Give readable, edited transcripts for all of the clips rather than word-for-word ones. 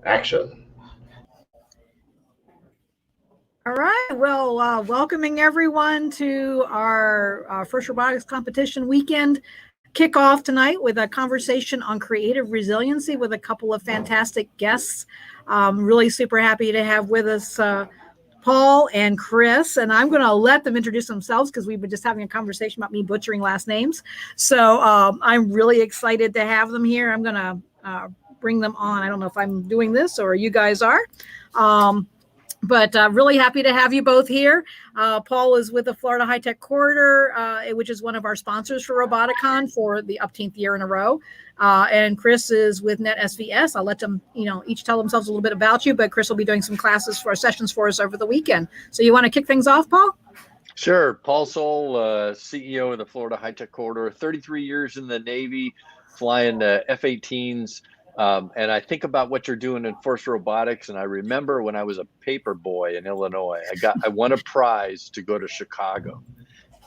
Action. All right. Well, welcoming everyone to our first robotics competition weekend kickoff tonight with a conversation on creative resiliency with a couple of fantastic guests. Really super happy to have with us Paul and Chris, and I'm going to let them introduce themselves because we've been just having a conversation about me butchering last names. So I'm really excited to have them here. I'm going to bring them on. I don't know if I'm doing this or you guys are. But really happy to have you both here. Paul is with the Florida High Tech Corridor, which is one of our sponsors for Roboticon for the upteenth year in a row. And Chris is with NetSVS. I'll let them, each tell themselves a little bit about you, but Chris will be doing some sessions for us over the weekend. So you want to kick things off, Paul? Sure. Paul Soul, CEO of the Florida High Tech Corridor, 33 years in the Navy, flying F-18s. And I think about what you're doing in FIRST Robotics, and I remember when I was a paper boy in Illinois, I won a prize to go to Chicago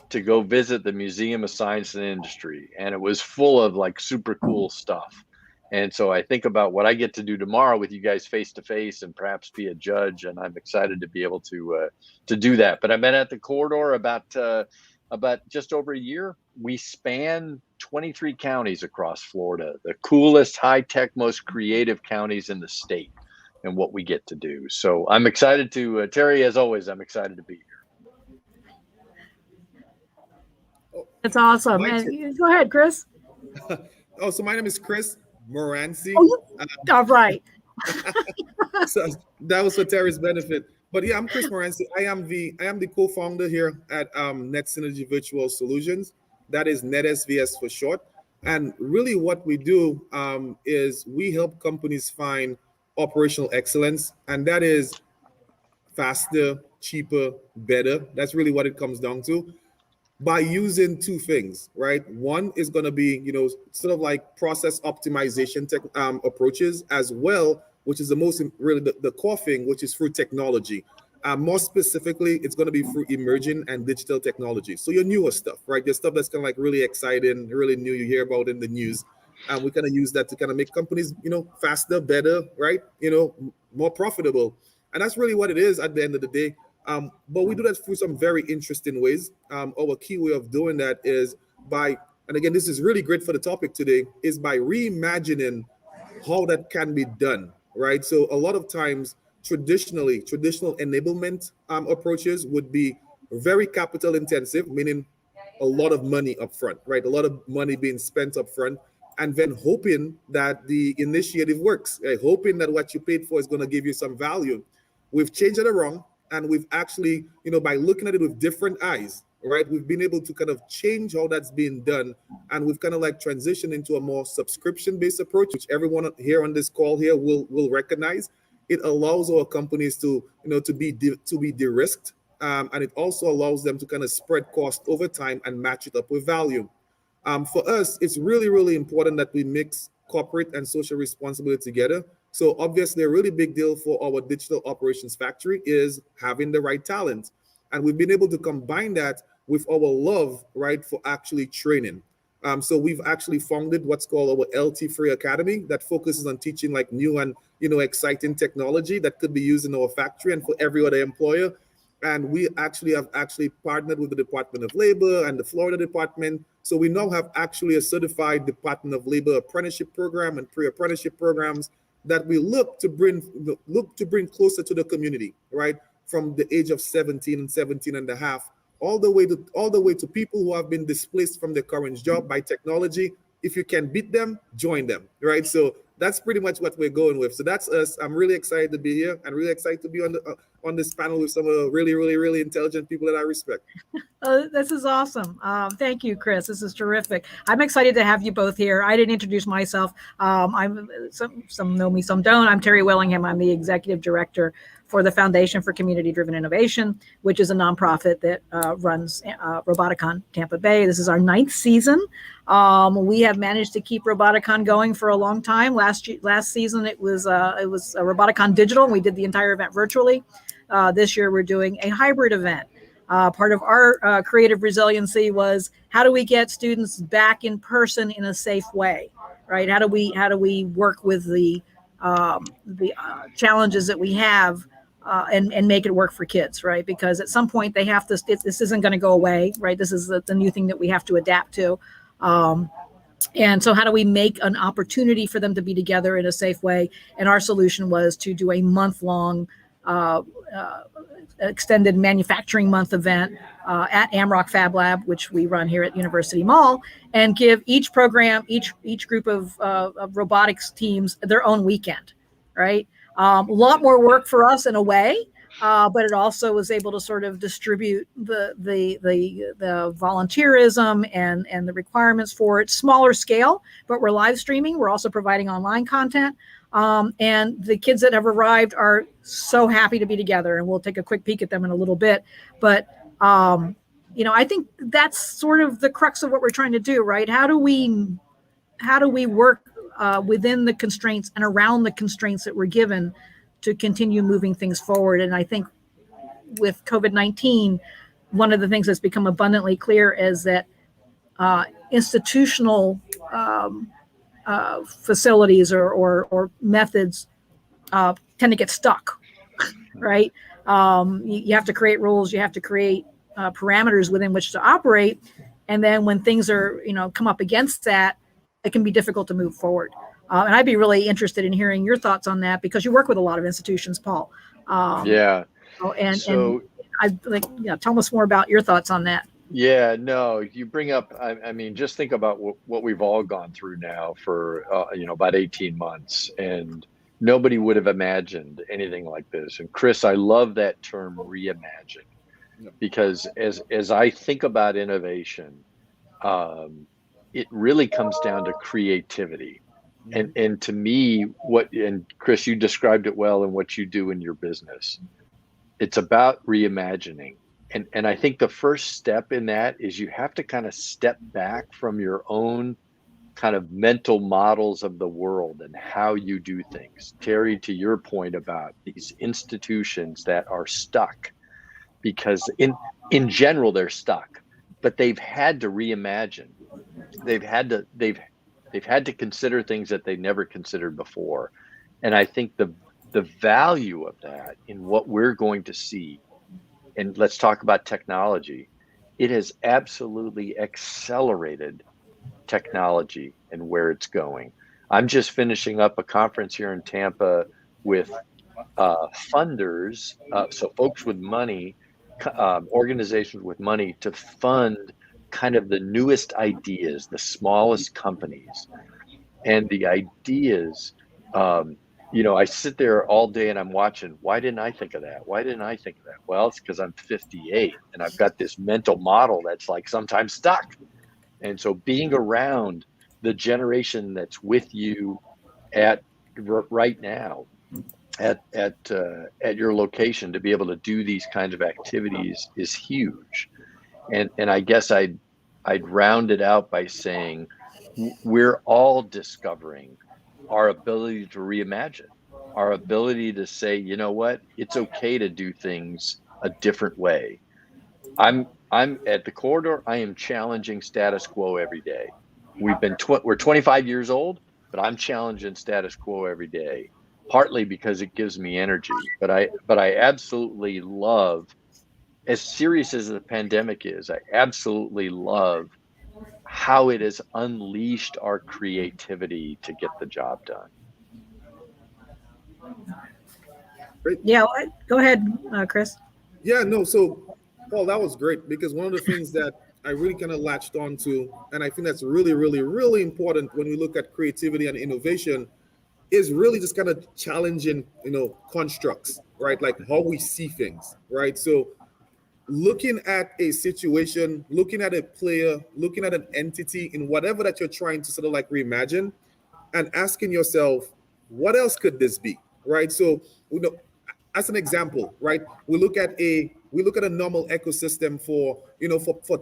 to go visit the Museum of Science and Industry, and it was full of like super cool stuff. And so I think about what I get to do tomorrow with you guys face to face, and perhaps be a judge, and I'm excited to be able to do that. But I've been at the corridor about just over a year. We span 23 counties across Florida, the coolest, high-tech, most creative counties in the state, and what we get to do. So I'm excited to, Terry, as always, I'm excited to be here. That's awesome. Go ahead, Chris. So my name is Chris Moran. All right. So that was for Terry's benefit. But yeah, I'm Chris Morancy. I am the co-founder here at Net Synergy Virtual Solutions. That is NetSVS for short. And really what we do is we help companies find operational excellence. And that is faster, cheaper, better. That's really what it comes down to. By using two things, right? One is going to be, sort of like process optimization approaches as well, which is the core thing, which is through technology. More specifically, it's going to be through emerging and digital technology. So your newer stuff, right? Your stuff that's kind of like really exciting, really new, you hear about in the news. And we kind of use that to kind of make companies, faster, better, right? More profitable. And that's really what it is at the end of the day. But we do that through some very interesting ways. Our key way of doing that is and again, this is really great for the topic today, is by reimagining how that can be done, right? So a lot of times, traditional enablement approaches would be very capital intensive, meaning a lot of money up front, right? A lot of money being spent up front, and then hoping that the initiative works, right? Hoping that what you paid for is going to give you some value. We've changed it around. And we've actually, by looking at it with different eyes, right, we've been able to kind of change how that's being done. And we've kind of like transitioned into a more subscription-based approach, which everyone here on this call here will recognize. It allows our companies to be de-risked. And it also allows them to kind of spread cost over time and match it up with value. For us, it's really, really important that we mix corporate and social responsibility together. So obviously a really big deal for our digital operations factory is having the right talent. And we've been able to combine that with our love, right, for actually training. So we've actually founded what's called our LT Free Academy that focuses on teaching like new and, exciting technology that could be used in our factory and for every other employer. And we have partnered with the Department of Labor and the Florida Department. So we now have actually a certified Department of Labor apprenticeship program and pre-apprenticeship programs that we look to bring closer to the community, right? From the age of 17 and 17 and a half, all the way to people who have been displaced from their current job by technology. If you can beat them, join them, right? So that's pretty much what we're going with. So that's us. I'm really excited to be here and really excited to be on this panel with some really, really, really intelligent people that I respect. This is awesome. Thank you, Chris. This is terrific. I'm excited to have you both here. I didn't introduce myself. Some know me, some don't. I'm Terry Wellingham. I'm the executive director for the Foundation for Community-Driven Innovation, which is a nonprofit that runs Roboticon Tampa Bay. This is our 9th season. We have managed to keep Roboticon going for a long time. Last season it was a Roboticon Digital, and we did the entire event virtually. This year we're doing a hybrid event. Part of our creative resiliency was how do we get students back in person in a safe way, right? How do we work with the the challenges that we have, and make it work for kids, right? Because at some point they have to, this isn't going to go away, right? This is the new thing that we have to adapt to. And so how do we make an opportunity for them to be together in a safe way? And our solution was to do a month-long extended manufacturing month event at Amrock Fab Lab, which we run here at University Mall, and give each program, each group of robotics teams their own weekend, right? A lot more work for us in a way, but it also was able to sort of distribute the volunteerism and the requirements for it. Smaller scale, but we're live streaming. We're also providing online content. And the kids that have arrived are so happy to be together, and we'll take a quick peek at them in a little bit. But I think that's sort of the crux of what we're trying to do, right? How do we work within the constraints and around the constraints that we're given to continue moving things forward? And I think with COVID-19, one of the things that's become abundantly clear is that institutional facilities or methods tend to get stuck, right? You have to create rules, you have to create parameters within which to operate. And then when things are, come up against that, it can be difficult to move forward. And I'd be really interested in hearing your thoughts on that, because you work with a lot of institutions, Paul. Yeah. And I'd like, tell us more about your thoughts on that. Yeah, no, you bring up, I mean, just think about what we've all gone through now for, about 18 months, and nobody would have imagined anything like this. And Chris, I love that term, reimagine, because as I think about innovation, it really comes down to creativity. And to me, and Chris, you described it well in what you do in your business. It's about reimagining. And I think the first step in that is you have to kind of step back from your own kind of mental models of the world and how you do things. Terry, to your point about these institutions that are stuck, because in general, they're stuck, but they've had to reimagine. They've had to consider things that they never considered before. And I think the value of that in what we're going to see, and let's talk about technology, it has absolutely accelerated technology and where it's going. I'm just finishing up a conference here in Tampa with funders, so folks with money, organizations with money to fund kind of the newest ideas, the smallest companies. And the ideas, I sit there all day and I'm watching, why didn't I think of that? Why didn't I think of that? Well, it's because I'm 58 and I've got this mental model that's like sometimes stuck. And so being around the generation that's with you at right now, at your location, to be able to do these kinds of activities is huge. And I guess I'd round it out by saying we're all discovering our ability to reimagine, our ability to say, you know what, it's okay to do things a different way. I'm at the corridor. I am challenging status quo every day. We're 25 years old, but I'm challenging status quo every day, partly because it gives me energy. But I absolutely love, as serious as the pandemic is, I absolutely love how it has unleashed our creativity to get the job done. Great. Yeah, go ahead, Chris. Yeah, no, so Paul, that was great, because one of the things that I really kind of latched on to, and I think that's really, really, really important when we look at creativity and innovation, is really just kind of challenging, constructs, right? Like how we see things, right? So looking at a situation, looking at a player, looking at an entity in whatever that you're trying to sort of like reimagine, and asking yourself, what else could this be, right? So, as an example, right, we look at a normal ecosystem for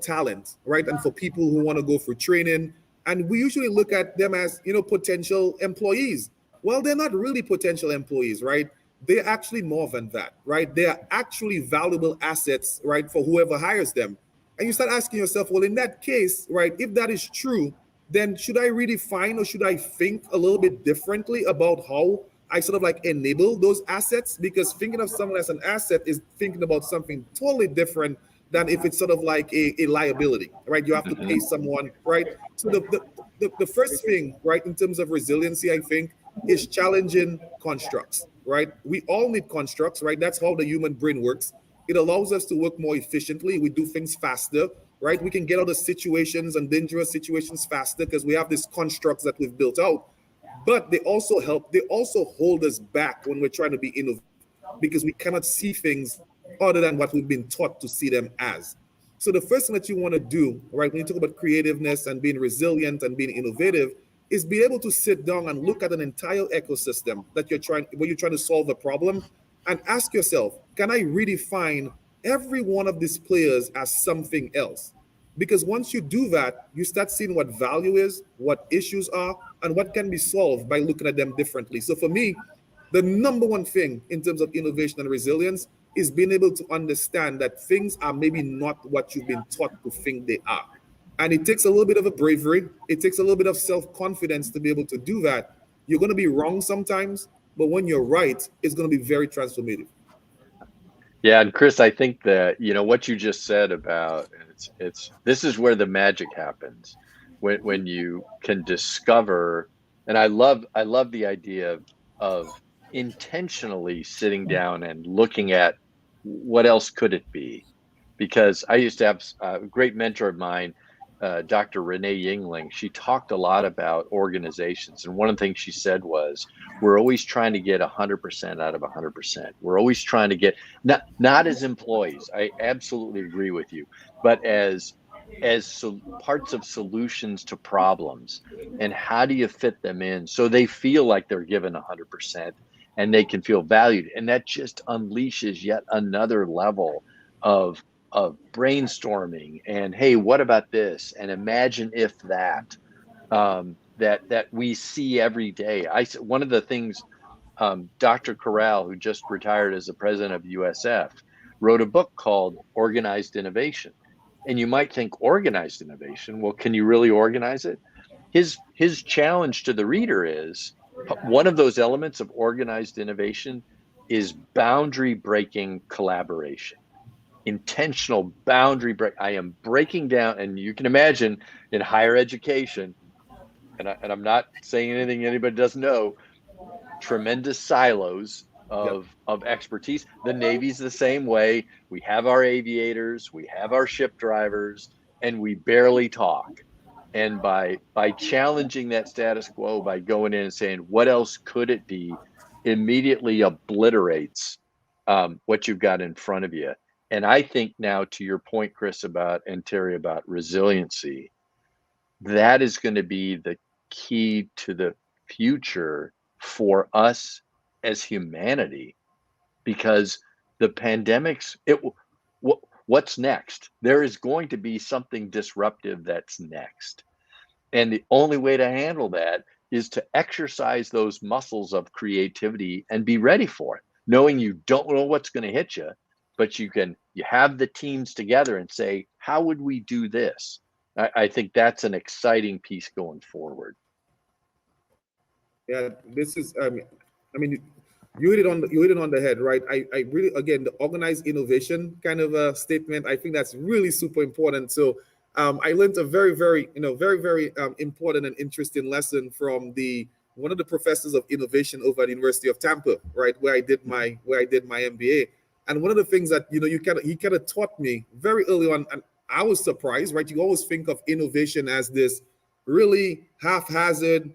talent, right, and for people who want to go for training, and we usually look at them as potential employees. Well, they're not really potential employees, right? They're actually more than that, right? They are actually valuable assets, right, for whoever hires them. And you start asking yourself, well, in that case, right, if that is true, then should I redefine or should I think a little bit differently about how I sort of like enable those assets, because thinking of someone as an asset is thinking about something totally different than if it's sort of like a liability, right? You have to pay someone, right? So the first thing, right, in terms of resiliency, I think, is challenging constructs, right? We all need constructs, right? That's how the human brain works. It allows us to work more efficiently. We do things faster, right? We can get out of situations and dangerous situations faster because we have these constructs that we've built out. But they also help, they also hold us back when we're trying to be innovative, because we cannot see things other than what we've been taught to see them as. So the first thing that you want to do, right, when you talk about creativeness and being resilient and being innovative, is be able to sit down and look at an entire ecosystem that where you're trying to solve a problem, and ask yourself, can I redefine every one of these players as something else? Because once you do that, you start seeing what value is, what issues are, and what can be solved by looking at them differently. So for me, the number one thing in terms of innovation and resilience is being able to understand that things are maybe not what you've been taught to think they are. And it takes a little bit of a bravery. It takes a little bit of self-confidence to be able to do that. You're going to be wrong sometimes, but when you're right, it's going to be very transformative. Yeah, and Chris, I think that what you just said about it's this is where the magic happens, when you can discover, and I love the idea of intentionally sitting down and looking at what else could it be, because I used to have a great mentor of mine, Dr. Renee Yingling. She talked a lot about organizations, and one of the things she said was, we're always trying to get 100% out of 100%. We're always trying to get, not as employees, I absolutely agree with you, but as parts of solutions to problems, and how do you fit them in so they feel like they're given 100% and they can feel valued, and that just unleashes yet another level of brainstorming, and hey, what about this, and imagine if that, that we see every day. One of the things, Dr. Corral, who just retired as the president of USF, wrote a book called Organized Innovation. And you might think, organized innovation, well, can you really organize it? His challenge to the reader is, one of those elements of organized innovation is boundary breaking collaboration. Intentional boundary break. I am breaking down, and you can imagine in higher education, and I'm not saying anything anybody doesn't know, tremendous silos of expertise. The Navy's the same way. We have our aviators, we have our ship drivers, and we barely talk. And by challenging that status quo, by going in and saying, what else could it be, immediately obliterates what you've got in front of you. And I think now, to your point, Chris, and Terry, about resiliency, that is going to be the key to the future for us as humanity, because the pandemics, what's next? There is going to be something disruptive that's next. And the only way to handle that is to exercise those muscles of creativity and be ready for it, knowing you don't know what's going to hit you, but you have the teams together and say, how would we do this? I think that's an exciting piece going forward. Yeah, this is, I mean, you hit it on the head, right? I really, again, the organized innovation kind of a statement, I think that's really super important. So I learned a very, very important and interesting lesson from one of the professors of innovation over at the University of Tampa, right, where I did my MBA. And one of the things that he kind of taught me very early on, and I was surprised, right? You always think of innovation as this really haphazard,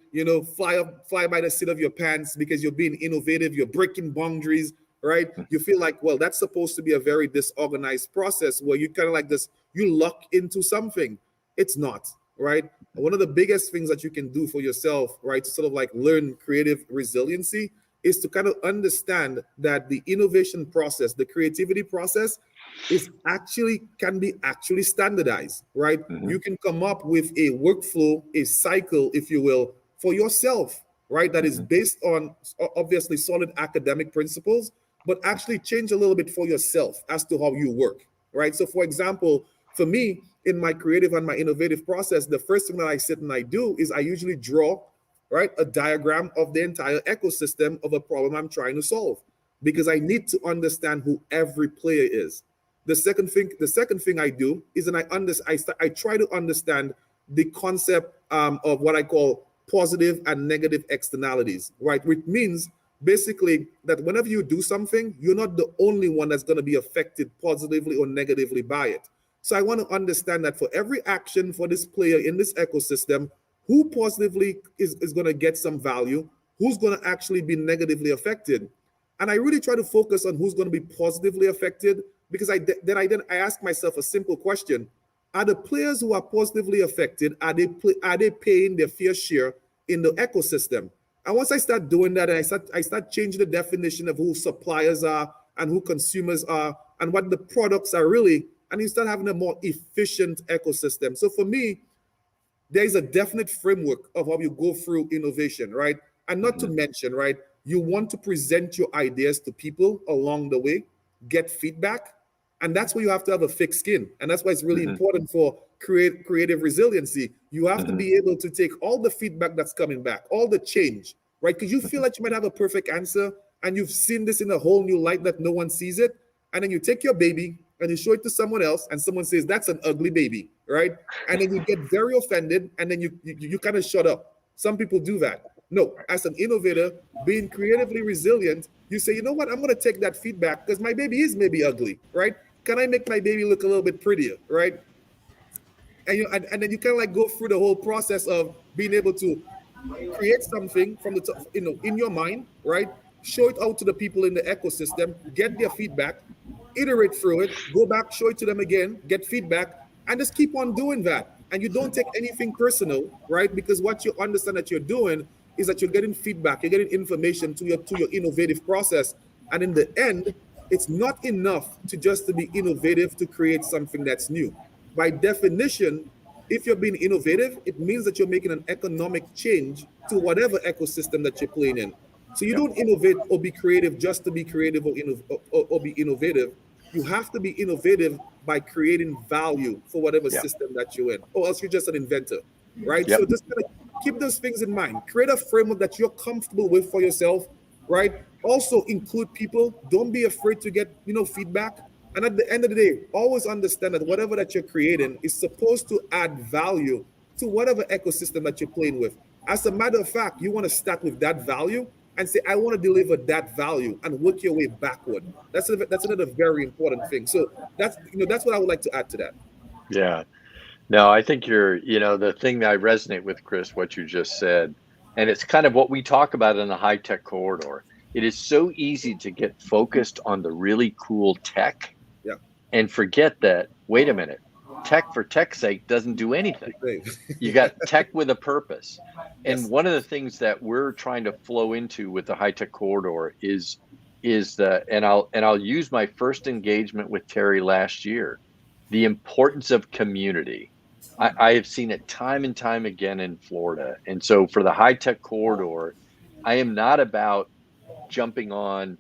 fly by the seat of your pants because you're being innovative, you're breaking boundaries, right? You feel like, well, that's supposed to be a very disorganized process where you kind of like this, you lock into something. It's not, right? One of the biggest things that you can do for yourself, right, to sort of like learn creative resiliency, is to kind of understand that the innovation process, the creativity process, can be standardized, right? Mm-hmm. You can come up with a workflow, a cycle, if you will, for yourself, right? That is based on obviously solid academic principles, but actually change a little bit for yourself as to how you work, right? So for example, for me, in my creative and my innovative process, the first thing that I sit and I do is I usually draw, right? A diagram of the entire ecosystem of a problem I'm trying to solve, because I need to understand who every player is. The second thing I do is I try to understand the concept of what I call positive and negative externalities, right? Which means basically that whenever you do something, you're not the only one that's going to be affected positively or negatively by it. So I want to understand that for every action for this player in this ecosystem, who positively is going to get some value, who's going to actually be negatively affected. And I really try to focus on who's going to be positively affected, because I ask myself a simple question: are the players who are positively affected, are they paying their fair share in the ecosystem? And once I start doing that, and I start changing the definition of who suppliers are and who consumers are and what the products are really, and you start having a more efficient ecosystem. So for me, there is a definite framework of how you go through innovation, right? And not to mention, right, you want to present your ideas to people along the way, get feedback, and that's where you have to have a thick skin. And that's why it's really important for creative resiliency. You have to be able to take all the feedback that's coming back, all the change, right? Because you feel like you might have a perfect answer and you've seen this in a whole new light that no one sees it. And then you take your baby and you show it to someone else, and someone says, that's an ugly baby, right? And then you get very offended, and then you kind of shut up. Some people do that. No, as an innovator, being creatively resilient, you say, you know what, I'm going to take that feedback because my baby is maybe ugly, right? Can I make my baby look a little bit prettier, right? And then you kind of like go through the whole process of being able to create something from the top, in your mind, right? Show it out to the people in the ecosystem, get their feedback, iterate through it, go back, show it to them again, get feedback, and just keep on doing that. And you don't take anything personal, right? Because what you understand that you're doing is that you're getting feedback, you're getting information to your innovative process. And in the end, it's not enough to be innovative to create something that's new. By definition, if you're being innovative, it means that you're making an economic change to whatever ecosystem that you're playing in. So you don't innovate or be creative just to be creative or be innovative. You have to be innovative by creating value for whatever system that you're in, or else you're just an inventor, right? So just kind of keep those things in mind. Create a framework that you're comfortable with for yourself, right? Also include people. Don't be afraid to get, feedback. And at the end of the day, always understand that whatever that you're creating is supposed to add value to whatever ecosystem that you're playing with. As a matter of fact, you want to start with that value and say, I want to deliver that value, and work your way backward. That's another very important thing. So that's what I would like to add to that. Yeah. No, I think the thing that I resonate with, Chris, what you just said, and it's kind of what we talk about in the high tech corridor. It is so easy to get focused on the really cool tech and forget that, wait a minute, tech for tech's sake doesn't do anything. You got tech with a purpose. And one of the things that we're trying to flow into with the high tech corridor is and I'll use my first engagement with Terry last year, the importance of community. I have seen it time and time again in Florida. And so for the high tech corridor, I am not about jumping on,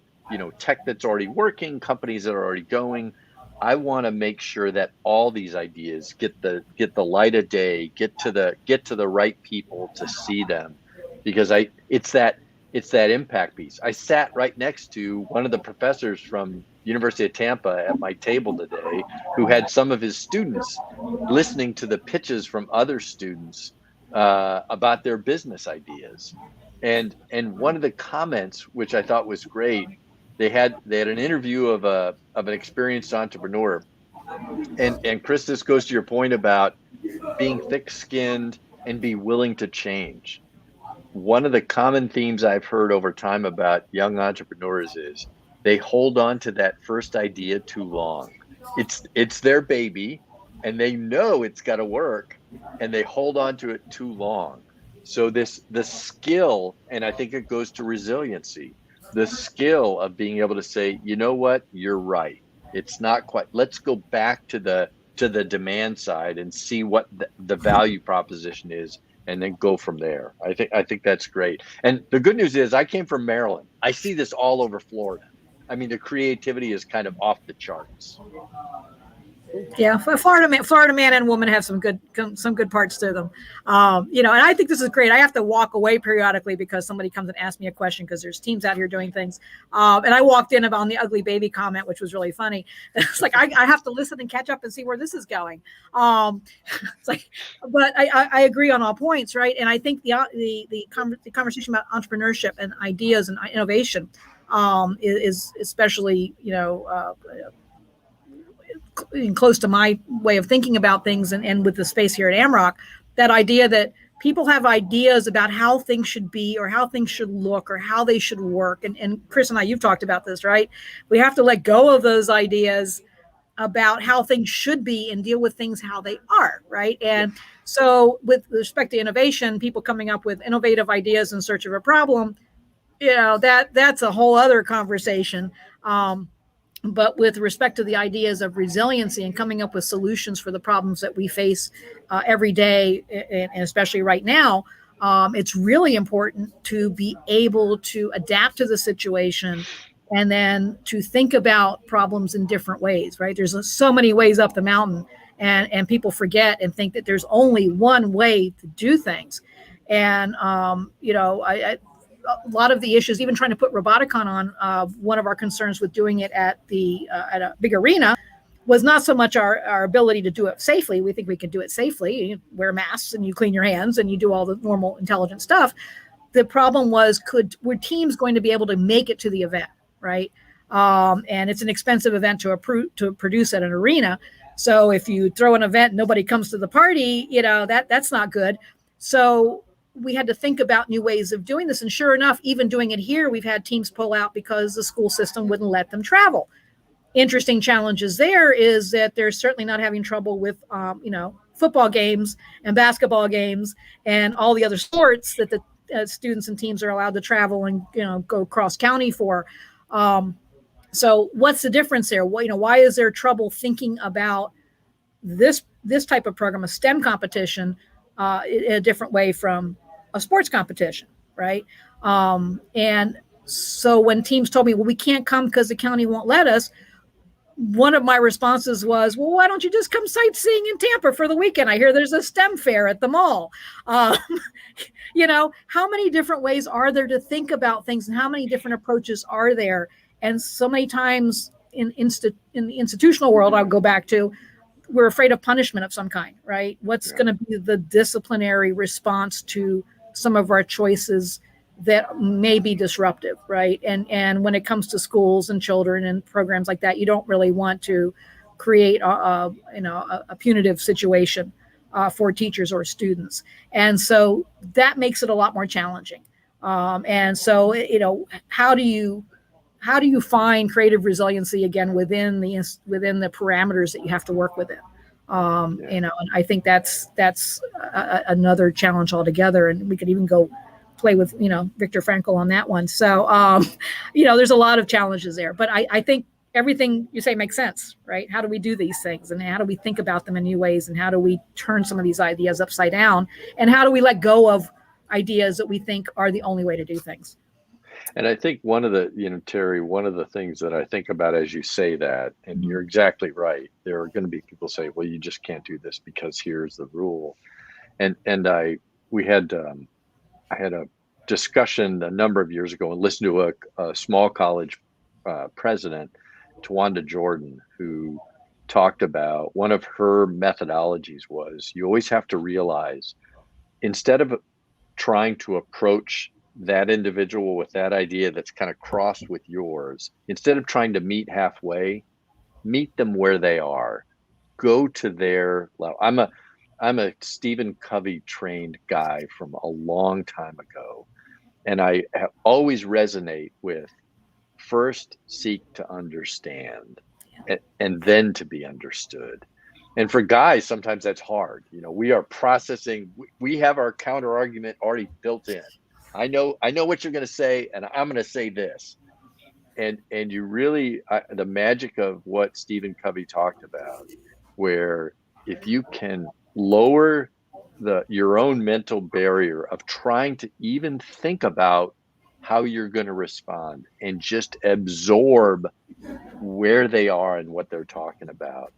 tech that's already working, companies that are already going. I want to make sure that all these ideas get the light of day, get to the right people to see them, because it's that impact piece. I sat right next to one of the professors from University of Tampa at my table today, who had some of his students listening to the pitches from other students about their business ideas, and one of the comments, which I thought was great. They had an interview of an experienced entrepreneur, and Chris, this goes to your point about being thick-skinned and be willing to change. One of the common themes I've heard over time about young entrepreneurs is they hold on to that first idea too long. It's their baby, and they know it's got to work, and they hold on to it too long. So the skill, and I think it goes to resiliency, the skill of being able to say, you know what, you're right. It's not quite. Let's go back to the demand side and see what the value proposition is, and then go from there. I think that's great. And the good news is I came from Maryland. I see this all over Florida. I mean, the creativity is kind of off the charts. Yeah, Florida man and woman have some good parts to them. And I think this is great. I have to walk away periodically because somebody comes and asks me a question because there's teams out here doing things. And I walked in on the ugly baby comment, which was really funny. It's like I have to listen and catch up and see where this is going. It's like, but I agree on all points, right? And I think the conversation about entrepreneurship and ideas and innovation is especially close to my way of thinking about things, and with the space here at Amrock, that idea that people have ideas about how things should be or how things should look or how they should work. And Chris and I, you've talked about this, right? We have to let go of those ideas about how things should be and deal with things how they are, right? And so with respect to innovation, people coming up with innovative ideas in search of a problem, that's a whole other conversation. But with respect to the ideas of resiliency and coming up with solutions for the problems that we face every day, and especially right now, it's really important to be able to adapt to the situation and then to think about problems in different ways, right? There's so many ways up the mountain, and people forget and think that there's only one way to do things. And, a lot of the issues, even trying to put Roboticon on, one of our concerns with doing it at a big arena was not so much our ability to do it safely. We think we can do it safely. You wear masks and you clean your hands and you do all the normal intelligent stuff. The problem was, were teams going to be able to make it to the event, right? And it's an expensive event to produce at an arena. So if you throw an event, nobody comes to the party, that's not good. So we had to think about new ways of doing this. And sure enough, even doing it here, we've had teams pull out because the school system wouldn't let them travel. Interesting challenges there is that they're certainly not having trouble with, football games and basketball games and all the other sports that the students and teams are allowed to travel and, go cross county for. So what's the difference there? Why is there trouble thinking about this type of program, a STEM competition, in a different way from a sports competition, right? And so when teams told me, well, we can't come because the county won't let us, one of my responses was, well, why don't you just come sightseeing in Tampa for the weekend? I hear there's a STEM fair at the mall. How many different ways are there to think about things, and how many different approaches are there? And so many times in the institutional world, I'll go back to, we're afraid of punishment of some kind, right? What's going to be the disciplinary response to some of our choices that may be disruptive, right? And when it comes to schools and children and programs like that, you don't really want to create a punitive situation for teachers or students. And so that makes it a lot more challenging. And so, how do you find creative resiliency again within the parameters that you have to work within? And I think that's another challenge altogether. And we could even go play with, Viktor Frankl on that one. So, there's a lot of challenges there, but I think everything you say makes sense, right? How do we do these things, and how do we think about them in new ways, and how do we turn some of these ideas upside down, and how do we let go of ideas that we think are the only way to do things? And I think one of the, Terry, one of the things that I think about as you say that, and you're exactly right, there are going to be people say, well, you just can't do this because here's the rule. And I had a discussion a number of years ago and listened to a small college president, Tawanda Jordan, who talked about one of her methodologies was, you always have to realize, instead of trying to approach that individual with that idea that's kind of crossed with yours, instead of trying to meet halfway, meet them where they are. Go to their level. I'm a Stephen Covey trained guy from a long time ago, and I always resonate with first seek to understand, and then to be understood. And for guys, sometimes that's hard. We are processing. We have our counter argument already built in. I know what you're going to say, and I'm going to say this. And you really, the magic of what Stephen Covey talked about, where if you can lower your own mental barrier of trying to even think about how you're going to respond, and just absorb where they are and what they're talking about,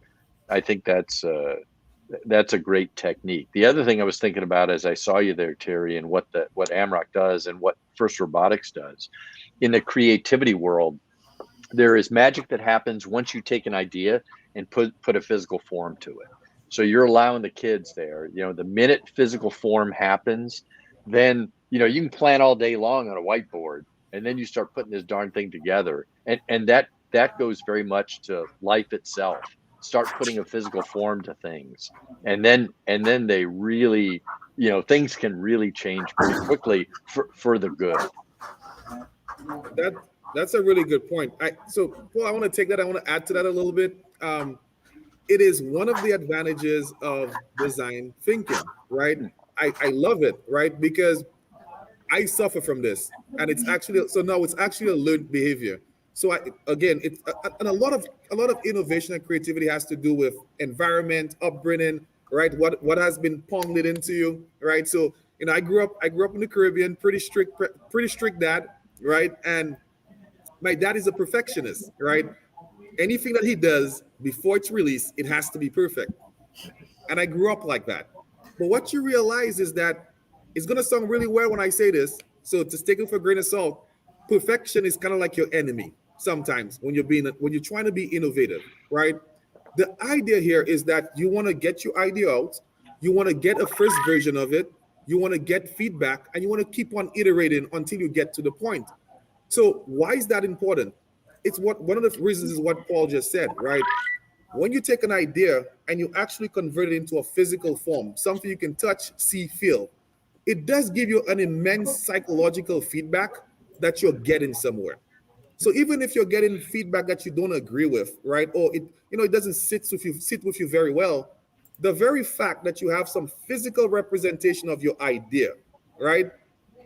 I think that's a great technique. The other thing I was thinking about as I saw you there, Terry, and what AMROC does and what First Robotics does in the creativity world, there is magic that happens once you take an idea and put a physical form to it. So you're allowing the kids there, the minute physical form happens, then, you can plan all day long on a whiteboard, and then you start putting this darn thing together. And that goes very much to life itself. Start putting a physical form to things. And then they really, things can really change pretty quickly for the good. That's a really good point. So Paul, I want to take that. I want to add to that a little bit. It is one of the advantages of design thinking, right? I love it, right? Because I suffer from this, and it's actually a learned behavior. So and a lot of innovation and creativity has to do with environment, upbringing, right? What has been ponged into you, right? So I grew up in the Caribbean, pretty strict dad, right? And my dad is a perfectionist, right? Anything that he does before it's released, it has to be perfect. And I grew up like that. But what you realize is that it's going to sound really weird when I say this. So just take it for a grain of salt. Perfection is kind of like your enemy sometimes when you're trying to be innovative, right? The idea here is that you want to get your idea out. You want to get a first version of it. You want to get feedback, and you want to keep on iterating until you get to the point. So why is that important? It's one of the reasons is what Paul just said, right? When you take an idea and you actually convert it into a physical form, something you can touch, see, feel, it does give you an immense psychological feedback that you're getting somewhere. So even if you're getting feedback that you don't agree with, right, or it doesn't sit with you very well, the very fact that you have some physical representation of your idea, right,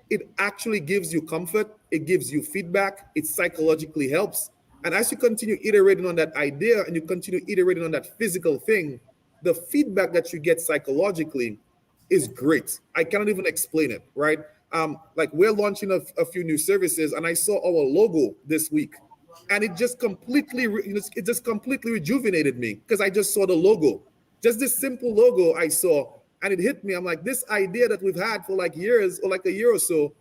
it actually gives you comfort, it gives you feedback, it psychologically helps. And as you continue iterating on that idea and you continue iterating on that physical thing, the feedback that you get psychologically is great. I cannot even explain it, right? Like we're launching a few new services, and I saw our logo this week, and it just completely rejuvenated me because I just saw the logo, just this simple logo I saw, and it hit me. I'm like, this idea that we've had for like years or like a year or so,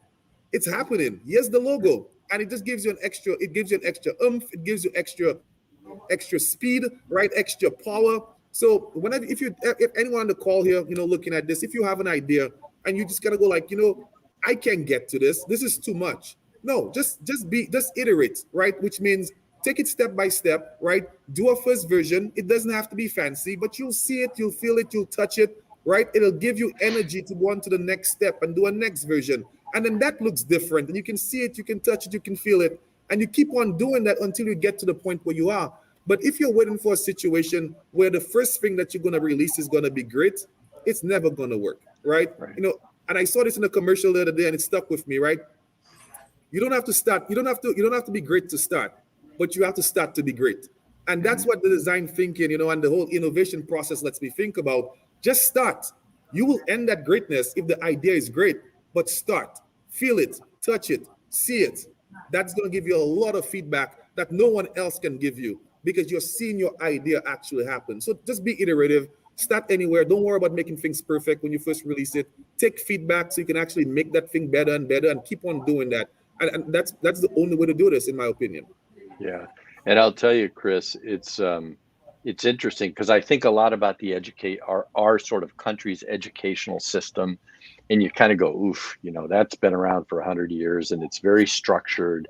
it's happening. Here's the logo, and it just gives you an extra. It gives you an extra oomph. It gives you extra speed, right? Extra power. So if anyone on the call here, looking at this, if you have an idea and you just gotta go like, I can't get to this. This is too much. No, just iterate, right? Which means take it step by step, right? Do a first version. It doesn't have to be fancy, but you'll see it, you'll feel it, you'll touch it, right? It'll give you energy to go on to the next step and do a next version. And then that looks different. And you can see it, you can touch it, you can feel it. And you keep on doing that until you get to the point where you are. But if you're waiting for a situation where the first thing that you're going to release is going to be great, it's never going to work, right? And I saw this in a commercial the other day, and it stuck with me, right? You don't have to start. You don't have to be great to start, but you have to start to be great. And that's what the design thinking, and the whole innovation process lets me think about. Just start. You will end that greatness if the idea is great, but start, feel it, touch it, see it. That's going to give you a lot of feedback that no one else can give you because you're seeing your idea actually happen. So just be iterative. Start anywhere. Don't worry about making things perfect when you first release it. Take feedback so you can actually make that thing better and better, and keep on doing that. And that's the only way to do this, in my opinion. Yeah, and I'll tell you, Chris, it's interesting because I think a lot about our sort of country's educational system, and you kind of go, oof, that's been around for 100 years, and it's very structured.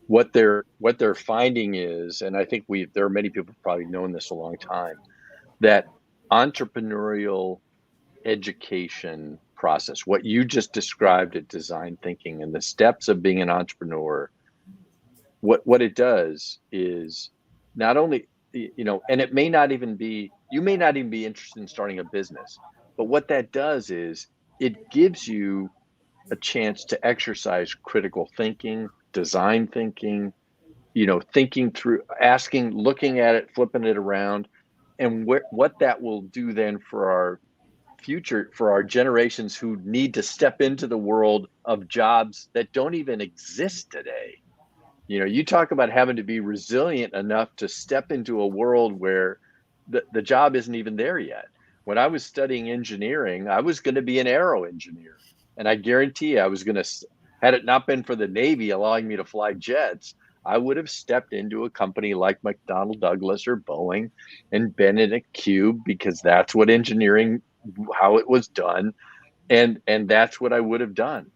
What they're finding is, and I think there are many people who've probably known this a long time, that entrepreneurial education process, what you just described at design thinking and the steps of being an entrepreneur, what it does is not only, and it may not even be, you may not even be interested in starting a business, but what that does is it gives you a chance to exercise critical thinking, design thinking, thinking through, asking, looking at it, flipping it around. And what that will do then for our future, for our generations who need to step into the world of jobs that don't even exist today. You talk about having to be resilient enough to step into a world where the job isn't even there yet. When I was studying engineering, I was going to be an aero engineer. And I guarantee you, I was going to, had it not been for the Navy allowing me to fly jets, I would have stepped into a company like McDonnell Douglas or Boeing and been in a cube, because that's what engineering, how it was done. And that's what I would have done.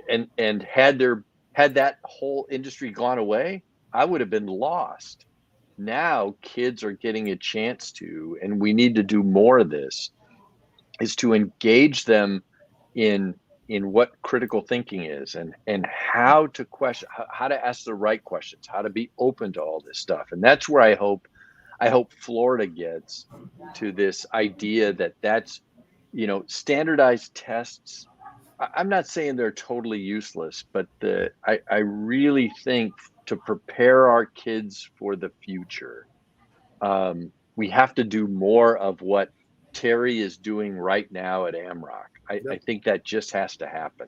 And had that whole industry gone away, I would have been lost. Now kids are getting a chance to, and we need to do more of this, is to engage them in what critical thinking is, and how to question, how to ask the right questions, how to be open to all this stuff. And that's where I hope Florida gets to this idea that's, standardized tests. I'm not saying they're totally useless, but I really think to prepare our kids for the future, we have to do more of what Terry is doing right now at AMROC. I think that just has to happen.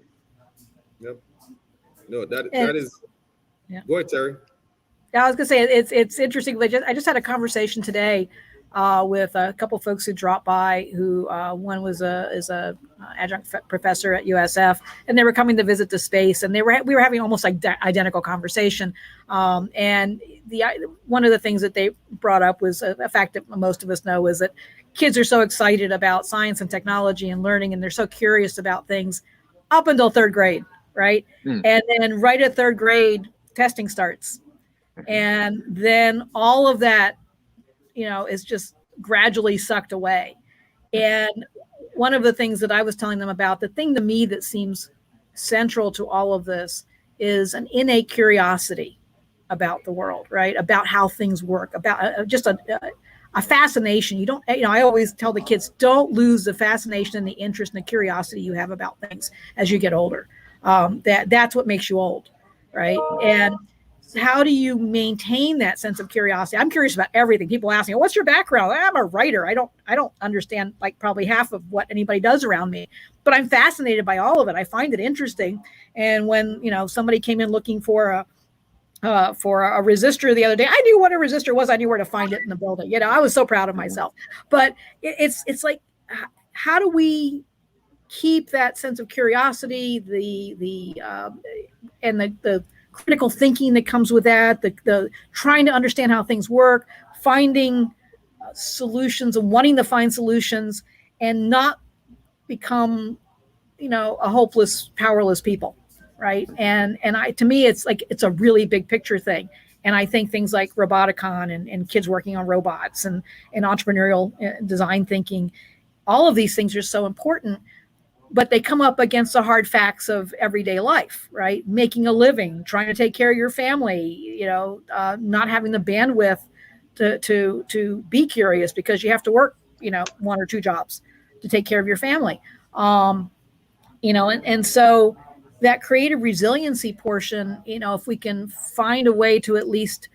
Yep. No, that is. Yeah. Go ahead, Terry. Yeah, I was gonna say it's interesting. I just had a conversation today with a couple folks who dropped by. Who one is a adjunct professor at USF, and they were coming to visit the space, and we were having almost like identical conversation. And one of the things that they brought up was a fact that most of us know is that kids are so excited about science and technology and learning, and they're so curious about things up until third grade, right? And then right at third grade, testing starts. And then all of that, is just gradually sucked away. And one of the things that I was telling them about, the thing to me that seems central to all of this is an innate curiosity about the world, right? About how things work, about just a fascination. I always tell the kids, don't lose the fascination and the interest and the curiosity you have about things as you get older. That's what makes you old, right? And how do you maintain that sense of curiosity? I'm curious about everything. People ask me, what's your background? I'm a writer. I don't understand like probably half of what anybody does around me, but I'm fascinated by all of it. I find it interesting. And when, somebody came in looking for a resistor the other day, I knew what a resistor was. I knew where to find it in the building. I was so proud of myself. But it's like, how do we keep that sense of curiosity, and the critical thinking that comes with that, the trying to understand how things work, finding solutions and wanting to find solutions, and not become, a hopeless, powerless people, right? And to me, it's like it's a really big picture thing. And I think things like Roboticon and kids working on robots and entrepreneurial design thinking, all of these things are so important. But they come up against the hard facts of everyday life, right? Making a living, trying to take care of your family, not having the bandwidth to be curious because you have to work, one or two jobs to take care of your family. And so that creative resiliency portion, if we can find a way to at least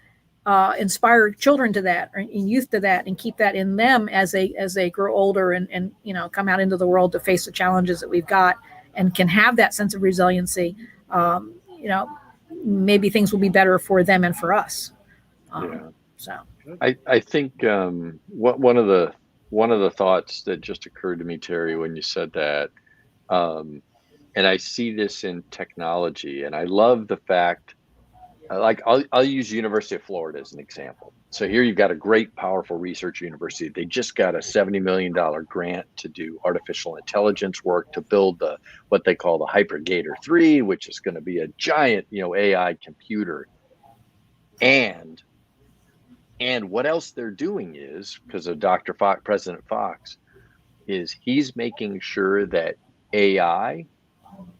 inspire children to that, or youth to that, and keep that in them as they grow older and come out into the world to face the challenges that we've got, and can have that sense of resiliency, maybe things will be better for them and for us. So I think one of the thoughts that just occurred to me, Terry, when you said that, and I see this in technology, and I love the fact. Like I'll use University of Florida as an example. So here you've got a great, powerful research university. They just got a $70 million grant to do artificial intelligence work to build what they call the Hypergator 3, which is going to be a giant, AI computer. And what else they're doing is, because of Dr. Fox, President Fox, is he's making sure that AI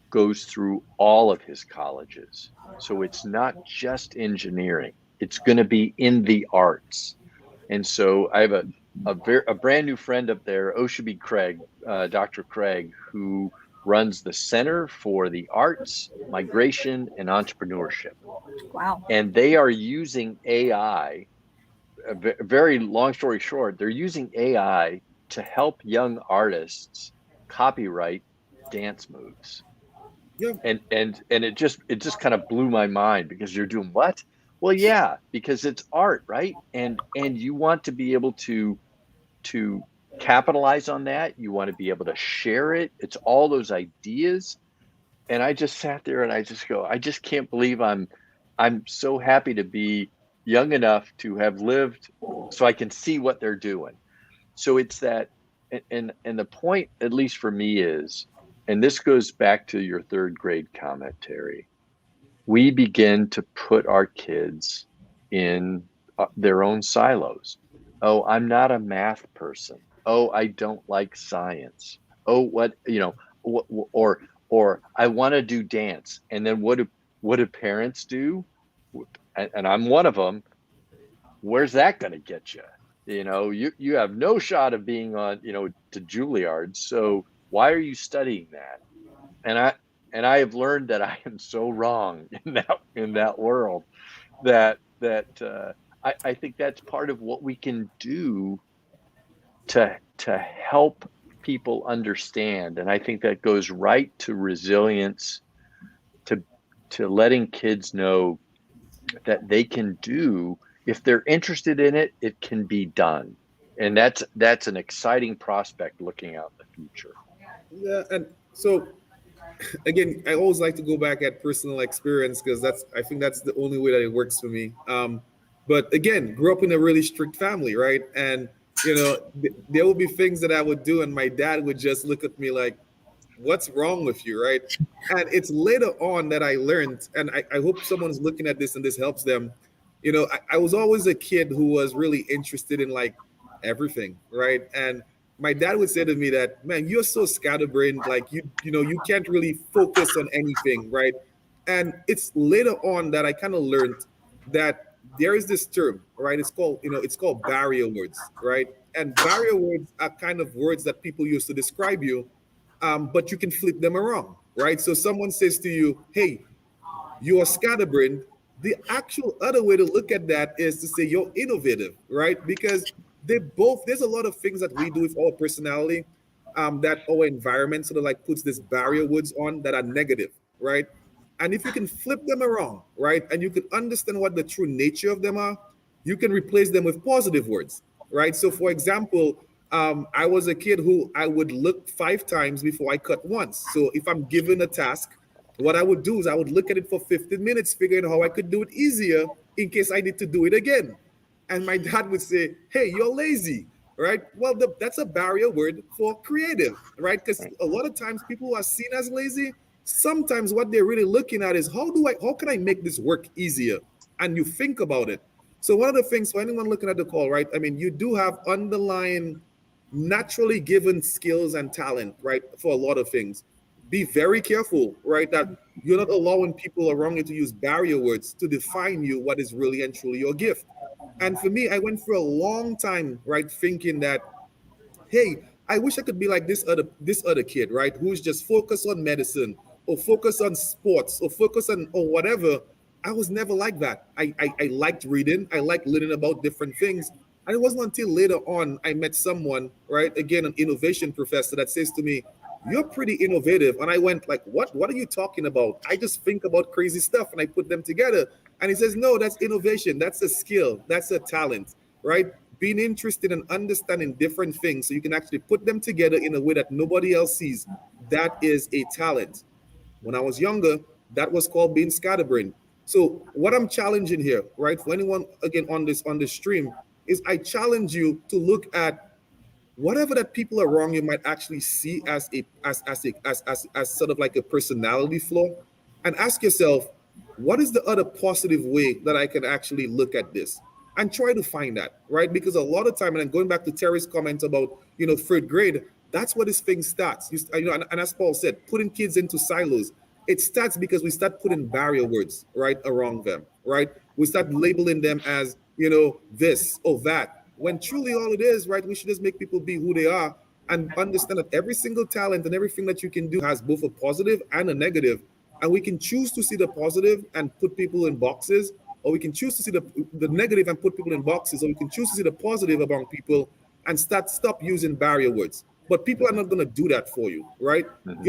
goes through all of his colleges. So it's not just engineering, it's going to be in the arts. And so I have a brand new friend up there, Oshabi Craig, Dr. Craig, who runs the Center for the Arts, Migration, and Entrepreneurship. Wow. And they are using AI, a very long story short, they're using AI to help young artists copyright dance moves. Yeah. And it just kind of blew my mind, because you're doing what? Well, yeah, because it's art, right? And you want to be able to capitalize on that. You want to be able to share it. It's all those ideas. And I just sat there and I just go, I just can't believe I'm so happy to be young enough to have lived so I can see what they're doing. So it's that, and the point, at least for me, is, and this goes back to your third grade comment, Terry, we begin to put our kids in their own silos. Oh, I'm not a math person. Oh, I don't like science. Oh, what, or I want to do dance. And then what do parents do? And I'm one of them. Where's that going to get you? You have no shot of being on, to Juilliard. So why are you studying that? And I have learned that I am so wrong in that world that I think that's part of what we can do to help people understand. And I think that goes right to resilience, to letting kids know that they can do, if they're interested in it, it can be done. And that's an exciting prospect looking out in the future. Yeah, and so again, I always like to go back at personal experience because I think that's the only way that it works for me. But again, grew up in a really strict family, right? And there would be things that I would do, and my dad would just look at me like, "What's wrong with you?" Right? And it's later on that I learned, and I hope someone's looking at this and this helps them. I was always a kid who was really interested in like everything, right? And my dad would say to me that, man, you're so scatterbrained, like you can't really focus on anything, right? And it's later on that I kind of learned that there is this term, right? It's called barrier words, right? And barrier words are kind of words that people use to describe you, but you can flip them around, right? So someone says to you, hey, you are scatterbrained. The actual other way to look at that is to say you're innovative, right? Because there's a lot of things that we do with our personality, that our environment sort of like puts this barrier words on that are negative, right? And if you can flip them around, right, and you can understand what the true nature of them are, you can replace them with positive words, right? So for example, I was a kid who I would look 5 times before I cut once. So if I'm given a task, what I would do is I would look at it for 15 minutes, figuring how I could do it easier in case I need to do it again. And my dad would say, hey, you're lazy, right? Well, that's a barrier word for creative, right? Because a lot of times people who are seen as lazy, sometimes what they're really looking at is how can I make this work easier? And you think about it. So one of the things for anyone looking at the call, right? I mean, you do have underlying naturally given skills and talent, right? For a lot of things. Be very careful, right? That you're not allowing people around you to use barrier words to define you, what is really and truly your gift. And for me, I went for a long time, right, thinking that, hey, I wish I could be like this other kid, right, who's just focused on medicine or focused on sports or focused on or whatever. I was never like that. I liked reading. I liked learning about different things. And it wasn't until later on I met someone, right, again, an innovation professor that says to me, you're pretty innovative. And I went like, what are you talking about? I just think about crazy stuff and I put them together. And he says, no, that's innovation. That's a skill. That's a talent, right? Being interested in understanding different things so you can actually put them together in a way that nobody else sees. That is a talent. When I was younger, that was called being scatterbrained. So what I'm challenging here, right, for anyone again on this stream, is I challenge you to look at whatever that people around you might actually see as sort of like a personality flaw, and ask yourself, what is the other positive way that I can actually look at this? And try to find that, right? Because a lot of time, and I'm going back to Terry's comment about, third grade, that's where this thing starts. And as Paul said, putting kids into silos, it starts because we start putting barrier words, right, around them, right? We start labeling them as, this or that, when truly all it is, right, we should just make people be who they are and understand that every single talent and everything that you can do has both a positive and a negative. And we can choose to see the positive and put people in boxes, or we can choose to see the negative and put people in boxes, or we can choose to see the positive among people and stop using barrier words. But people are not going to do that for you, right? Mm-hmm.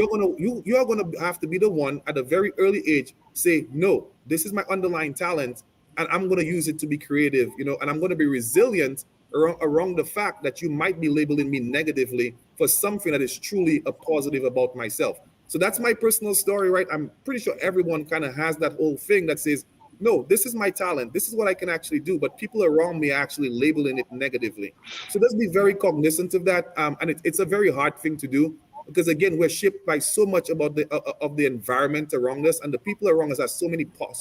You're going to have to be the one at a very early age say, no, this is my underlying talent. and I'm going to use it to be creative, and I'm going to be resilient around the fact that you might be labeling me negatively for something that is truly a positive about myself. So that's my personal story, right? I'm pretty sure everyone kind of has that whole thing that says, no, this is my talent. This is what I can actually do. But people around me are actually labeling it negatively. So let's be very cognizant of that. And it's a very hard thing to do because, again, we're shaped by so much about the environment around us, and the people around us have so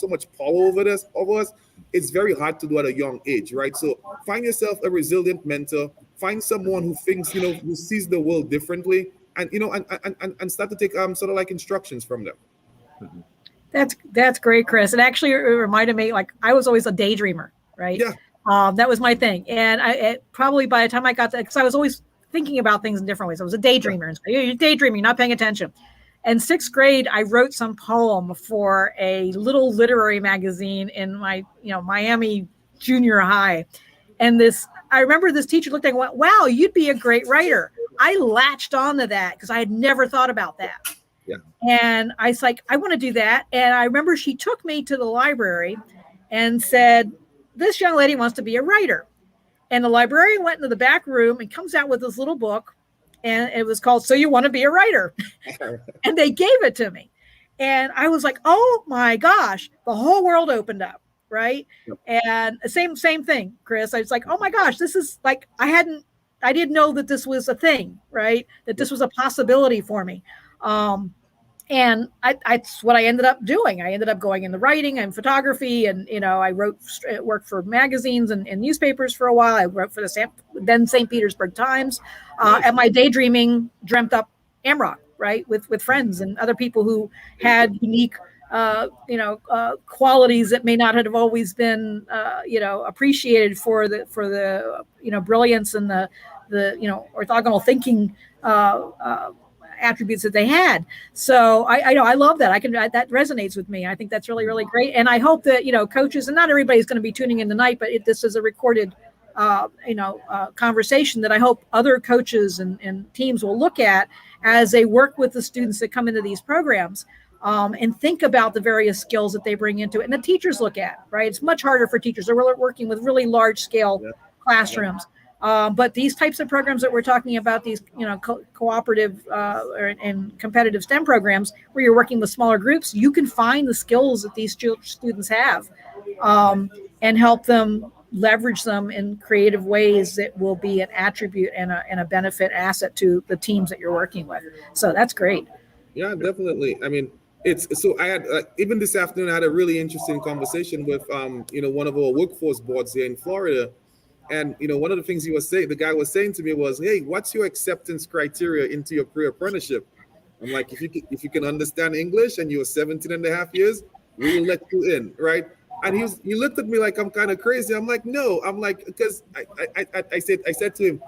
much power over us. It's very hard to do at a young age, right? So find yourself a resilient mentor. Find someone who thinks, who sees the world differently, and and start to take sort of like instructions from them. Mm-hmm. That's great, Chris. It actually reminded me, like, I was always a daydreamer, right? Yeah. That was my thing. And probably by the time I got to, because I was always thinking about things in different ways. I was a daydreamer. And so, you're daydreaming, not paying attention. In sixth grade, I wrote some poem for a little literary magazine in my, Miami junior high. And I remember this teacher looked at me and went, wow, you'd be a great writer. I latched onto that because I had never thought about that. Yeah. And I was like, I want to do that. And I remember she took me to the library and said, this young lady wants to be a writer. And the librarian went into the back room and comes out with this little book. And it was called So You Want to Be a Writer. And they gave it to me. And I was like, oh my gosh, the whole world opened up. Right. Yep. And same thing, Chris. I was like, oh my gosh, this is like, I didn't know that this was a thing, right? That this was a possibility for me. And that's what I ended up doing. I ended up going into writing and photography, and I worked for magazines and newspapers for a while. I wrote for the then St. Petersburg Times, and my daydreaming dreamt up Amrock, right, with friends and other people who had unique, qualities that may not have always been, appreciated for the brilliance and the orthogonal thinking attributes that they had. So I love that. That resonates with me. I think that's really, really great. And I hope that, coaches, and not everybody's going to be tuning in tonight, but this is a recorded, conversation that I hope other coaches and teams will look at as they work with the students that come into these programs, and think about the various skills that they bring into it. And the teachers look at, right? It's much harder for teachers. They're working with really large scale classrooms. But these types of programs that we're talking about, these cooperative and competitive STEM programs, where you're working with smaller groups, you can find the skills that these students have, and help them leverage them in creative ways that will be an attribute and a benefit asset to the teams that you're working with. So that's great. Yeah, definitely. I mean, I had even this afternoon I had a really interesting conversation with one of our workforce boards here in Florida. And one of the things the guy was saying to me was, hey, what's your acceptance criteria into your career apprenticeship? I'm like, if you can understand English and you're 17 and a half years, we will let you in, right? And he looked at me like I'm kind of crazy. I'm like, no. I'm like, because I said to him,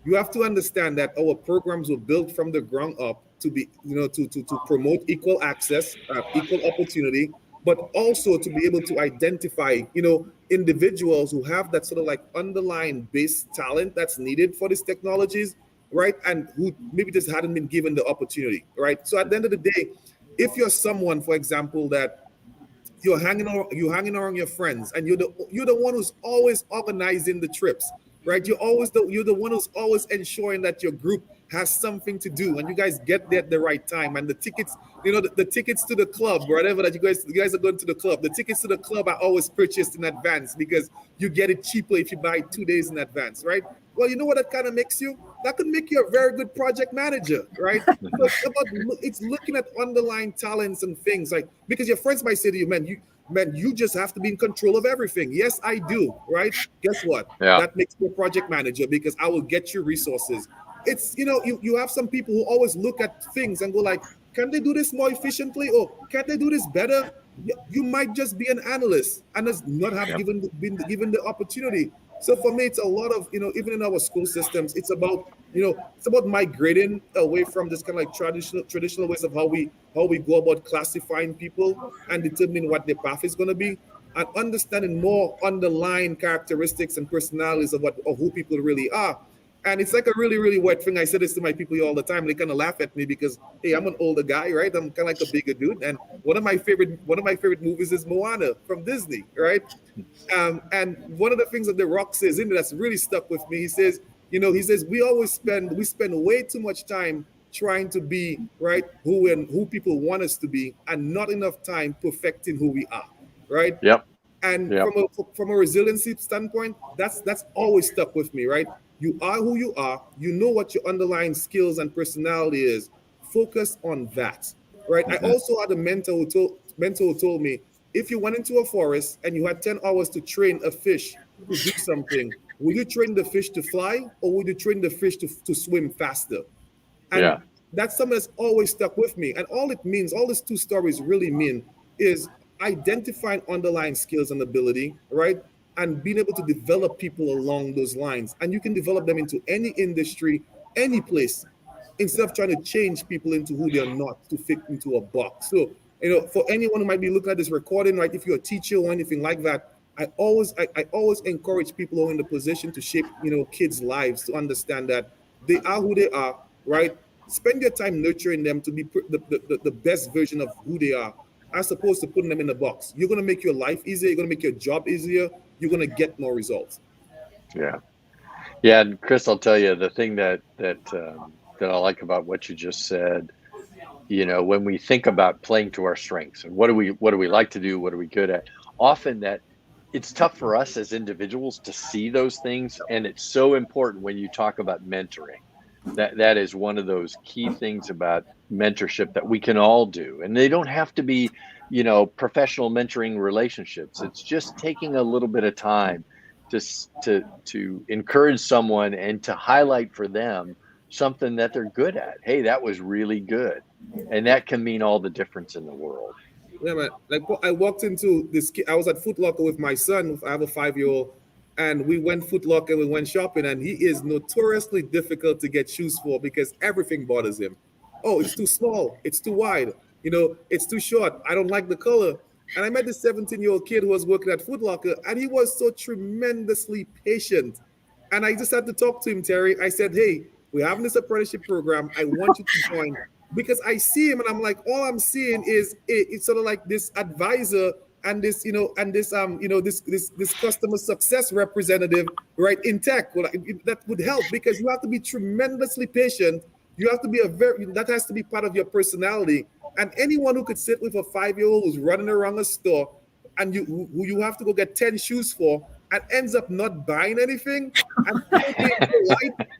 you have to understand that our programs were built from the ground up to be, to promote equal access, equal opportunity, but also to be able to identify, individuals who have that sort of like underlying base talent that's needed for these technologies, right? And who maybe just hadn't been given the opportunity, right? So at the end of the day, if you're someone, for example, that you're hanging around your friends, and you're the one who's always organizing the trips, right? You're the one who's always ensuring that your group has something to do, and you guys get there at the right time. And the tickets, the tickets to the club, whatever that you guys are going to the club. The tickets to the club are always purchased in advance because you get it cheaper if you buy 2 days in advance, right? Well, you know what that kind of makes you? That could make you a very good project manager, right? It's looking at underlying talents and things, like, because your friends might say to you, man, you just have to be in control of everything. Yes, I do, right? Guess what? Yeah. That makes you a project manager because I will get you resources. It's, you have some people who always look at things and go like, can they do this more efficiently? Or can they do this better? You might just be an analyst and not have been given the opportunity. So for me, it's a lot of, even in our school systems, it's about migrating away from this kind of like traditional ways of how we go about classifying people and determining what their path is going to be, and understanding more underlying characteristics and personalities of who people really are. And it's like a really, really wet thing. I say this to my people all the time. They kind of laugh at me because, hey, I'm an older guy, right? I'm kind of like a bigger dude. And one of my favorite movies is Moana from Disney, right? And one of the things that The Rock says in it that's really stuck with me, he says, we spend way too much time trying to be right who people want us to be, and not enough time perfecting who we are, right? Yep. And Yep. from a resiliency standpoint, that's always stuck with me, right? You are who you are. You know what your underlying skills and personality is. Focus on that, right? I also had a mentor who told me, if you went into a forest and you had 10 hours to train a fish to do something, would you train the fish to fly, or would you train the fish to swim faster? And that's something that's always stuck with me. And all it means, all these two stories really mean, is identifying underlying skills and ability, right? And being able to develop people along those lines. And you can develop them into any industry, any place, instead of trying to change people into who they're not to fit into a box. So, for anyone who might be looking at this recording, right, if you're a teacher or anything like that, I always encourage people who are in the position to shape, kids' lives, to understand that they are who they are, right? Spend your time nurturing them to be the best version of who they are, as opposed to putting them in a box. You're going to make your life easier. You're going to make your job easier. You're going to get more results. Yeah. Yeah. And Chris, I'll tell you the thing that I like about what you just said, when we think about playing to our strengths and what do we like to do? What are we good at? Often that it's tough for us as individuals to see those things. And it's so important when you talk about mentoring. That is one of those key things about mentorship that we can all do. And they don't have to be, professional mentoring relationships. It's just taking a little bit of time to encourage someone and to highlight for them something that they're good at. Hey, that was really good. And that can mean all the difference in the world. Yeah, man. Like, I walked into this, I was at Foot Locker with my son. I have a 5-year-old. And we went Foot Locker, we went shopping, and he is notoriously difficult to get shoes for because everything bothers him. Oh, it's too small. It's too wide. It's too short. I don't like the color. And I met this 17-year-old kid who was working at Foot Locker, and he was so tremendously patient. And I just had to talk to him, Terry. I said, hey, we're having this apprenticeship program. I want you to join. Because I see him, and I'm like, all I'm seeing is it's sort of like this advisor and this, this customer success representative, right, in tech. Well, that would help, because you have to be tremendously patient. You have to be that has to be part of your personality. And anyone who could sit with a 5-year-old who's running around a store and who you have to go get 10 shoes for and ends up not buying anything, and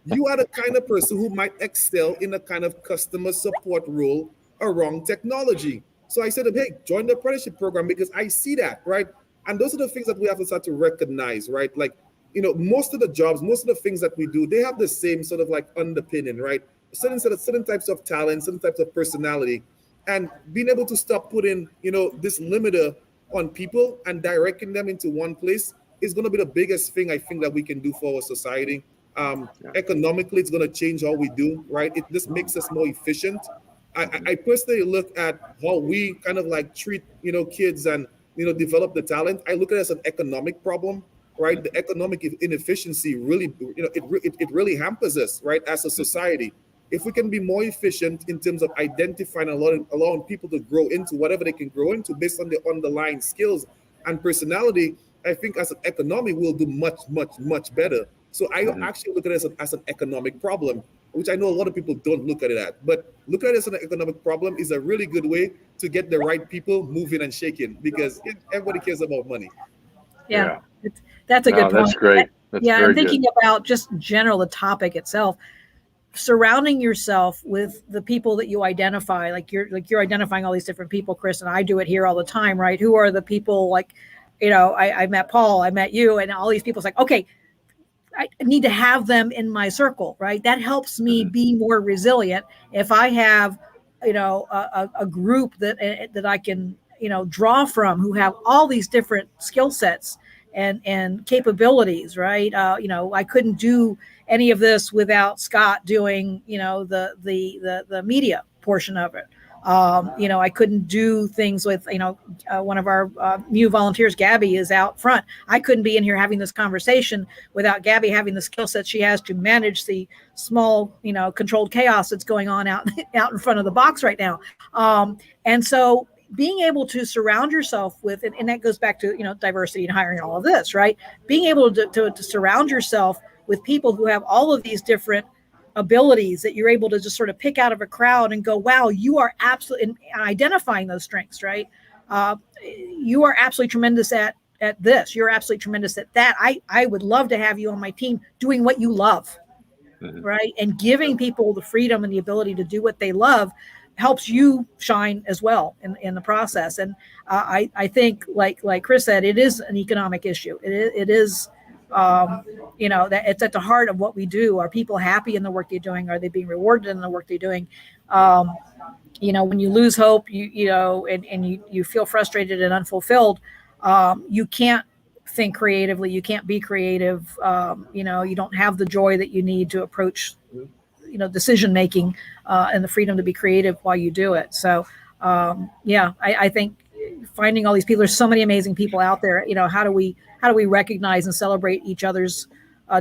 you are the kind of person who might excel in a kind of customer support role around technology. So I said, hey, join the apprenticeship program, because I see that, right? And those are the things that we have to start to recognize, right? Like, most of the jobs, most of the things that we do, they have the same sort of like underpinning, right? Certain types of talent, certain types of personality, and being able to stop putting, this limiter on people and directing them into one place is going to be the biggest thing I think that we can do for our society. Economically, it's going to change how we do, right? It just makes us more efficient. I personally look at how we kind of like treat, kids and, develop the talent. I look at it as an economic problem, right? The economic inefficiency really, it really hampers us, right, as a society. If we can be more efficient in terms of identifying and allowing people to grow into whatever they can grow into based on their underlying skills and personality, I think as an economy, we'll do much, much, much better. So I actually look at it as an economic problem, which I know a lot of people don't look at it at. But look at it as an economic problem is a really good way to get the right people moving and shaking, because everybody cares about money. Yeah. That's a good point. That's great. That's very and thinking good. about just in general, the topic itself, surrounding yourself with the people that you identify, like you're identifying all these different people, Chris, and I do it here all the time, right? Who are the people, like, I met Paul, I met you, and all these people. It's like, okay, I need to have them in my circle, right? That helps me be more resilient. If I have, a group that I can, draw from, who have all these different skill sets and capabilities, right? I couldn't do any of this without Scott doing, the media portion of it. I couldn't do things with, one of our new volunteers, Gabby, is out front. I couldn't be in here having this conversation without Gabby having the skill set she has to manage the small, controlled chaos that's going on out in front of the box right now. And so being able to surround yourself with, and that goes back to, diversity and hiring and all of this, right? Being able to surround yourself with people who have all of these different abilities that you're able to just sort of pick out of a crowd and go, wow, you are absolutely identifying those strengths, right? You are absolutely tremendous at this. You're absolutely tremendous at that. I would love to have you on my team doing what you love, right? And giving people the freedom and the ability to do what they love helps you shine as well in the process. And I think, like Chris said, it is an economic issue. It is, that it's at the heart of what we do. Are people happy in the work they're doing? Are they being rewarded in the work they're doing? When you lose hope, and you feel frustrated and unfulfilled, you can't think creatively. You can't be creative. You don't have the joy that you need to approach decision making and the freedom to be creative while you do it. So I think finding all these people, there's so many amazing people out there. How do we recognize and celebrate each other's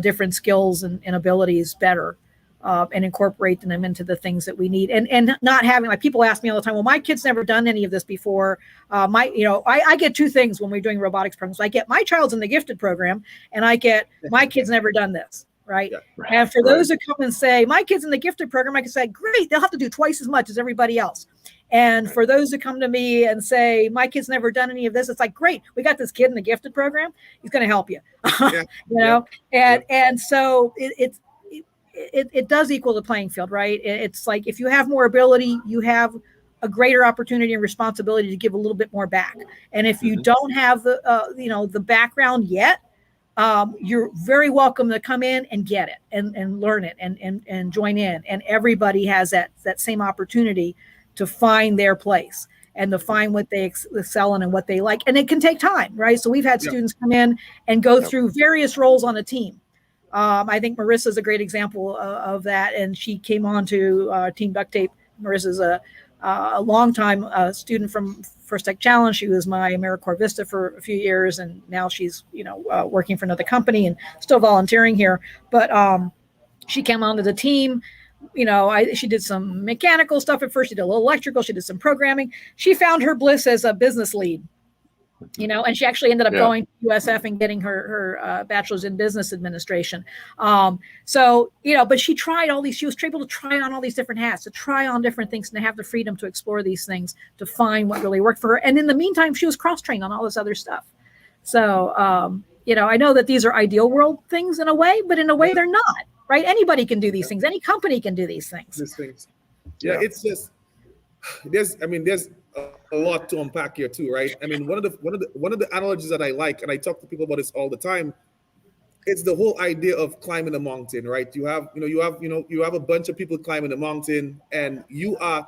different skills and abilities better, and incorporate them into the things that we need, and not having, like, people ask me all the time, well, my kid's never done any of this before. I get two things when we're doing robotics programs. I get my child's in the gifted program, and I get my kid's never done this. Right. Yeah. And for those who come and say, my kid's in the gifted program, I can say, great, they'll have to do twice as much as everybody else. And for those who come to me and say, my kid's never done any of this, it's like, great, we got this kid in the gifted program. He's going to help you. And so it does equal the playing field, right? It's like, if you have more ability, you have a greater opportunity and responsibility to give a little bit more back. And if you don't have the background yet, you're very welcome to come in and get it and learn it and join in. And everybody has that same opportunity to find their place and to find what they excel in and what they like. And it can take time, right? So we've had students come in and go through various roles on a team. I think Marissa's a great example of that. And she came on to Team Duct Tape. Marissa's a longtime student from First Tech Challenge. She was my AmeriCorps Vista for a few years, and now she's working for another company and still volunteering here. But she came onto the team. She did some mechanical stuff at first. She did a little electrical. She did some programming. She found her bliss as a business lead. And she actually ended up going to USF and getting her bachelor's in business administration. But she tried all these, she was able to try on all these different hats, to try on different things, and to have the freedom to explore these things, to find what really worked for her. And in the meantime, she was cross-trained on all this other stuff. So, I know that these are ideal world things in a way, but in a way they're not, right? Anybody can do these things. Any company can do these things. It's just, there's a lot to unpack here too, right? I mean, one of the analogies that I like, and I talk to people about this all the time, it's the whole idea of climbing a mountain, right? You have a bunch of people climbing the mountain, and you are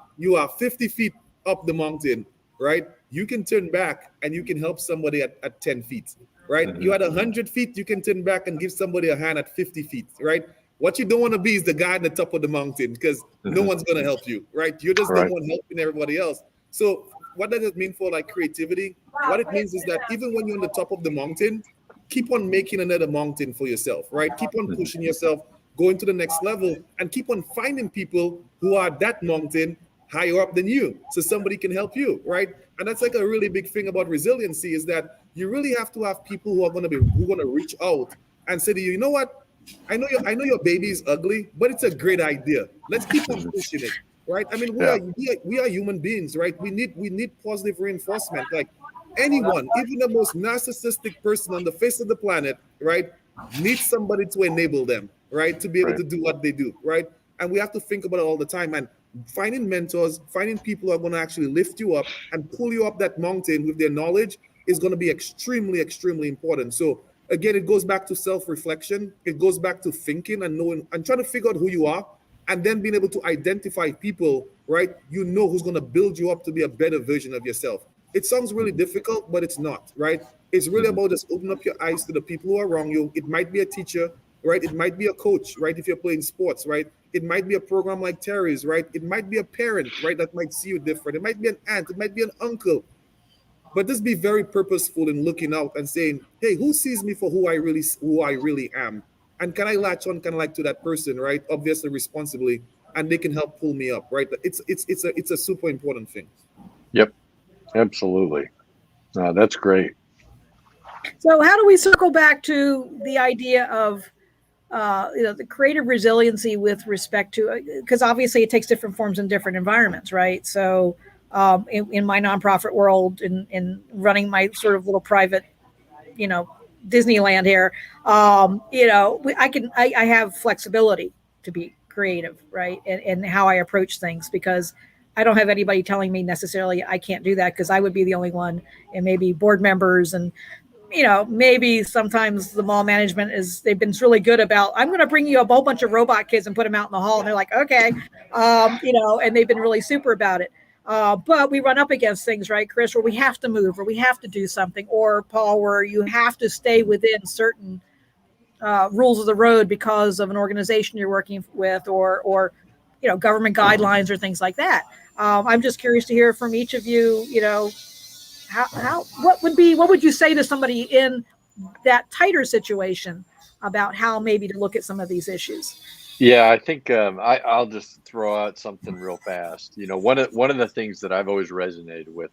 50 feet up the mountain, right? You can turn back and you can help somebody at 10 feet, right? You at 100 feet, you can turn back and give somebody a hand at 50 feet, right? What you don't want to be is the guy at the top of the mountain, because no one's going to help you, right? You're just the one helping everybody else. So what does it mean for like creativity? What it means is that even when you're on the top of the mountain, keep on making another mountain for yourself, right? Keep on pushing yourself, going to the next level, and keep on finding people who are that mountain higher up than you, so somebody can help you, right? And that's like a really big thing about resiliency, is that you really have to have people who are going to reach out and say to you, you know what? I know your baby is ugly, but it's a great idea. Let's keep on pushing it. Right? I mean, we are human beings, right? We need positive reinforcement. Like anyone, even the most narcissistic person on the face of the planet, right, needs somebody to enable them, right, to be able to do what they do, right? And we have to think about it all the time. And finding mentors, finding people who are going to actually lift you up and pull you up that mountain with their knowledge is going to be extremely, extremely important. So again, it goes back to self-reflection. It goes back to thinking and knowing and trying to figure out who you are. And then being able to identify people, right, who's going to build you up to be a better version of yourself. It sounds really difficult, but it's not, right? It's really about just opening up your eyes to the people who are around you. It might be a teacher, right? It might be a coach, right? If you're playing sports, right? It might be a program like Terry's, right? It might be a parent, right, that might see you different. It might be an aunt, it might be an uncle. But just be very purposeful in looking out and saying, hey, who sees me for who I really am? And can I latch on kind of like to that person, right? Obviously responsibly, and they can help pull me up, right? It's a super important thing. Yep, absolutely. That's great. So how do we circle back to the idea of the creative resiliency with respect to, because obviously it takes different forms in different environments, right? So in my nonprofit world, in running my sort of little private, Disneyland here, I have flexibility to be creative, right? And how I approach things, because I don't have anybody telling me necessarily I can't do that, because I would be the only one, and maybe board members, and maybe sometimes the mall management they've been really good about, I'm going to bring you a whole bunch of robot kids and put them out in the hall. And they're like, okay. And they've been really super about it. But we run up against things, right, Chris, where we have to move, or we have to do something, or Paul, where you have to stay within certain rules of the road because of an organization you're working with, or government guidelines or things like that. I'm just curious to hear from each of you, what would you say to somebody in that tighter situation about how maybe to look at some of these issues? Yeah, I think I'll just throw out something real fast. One of the things that I've always resonated with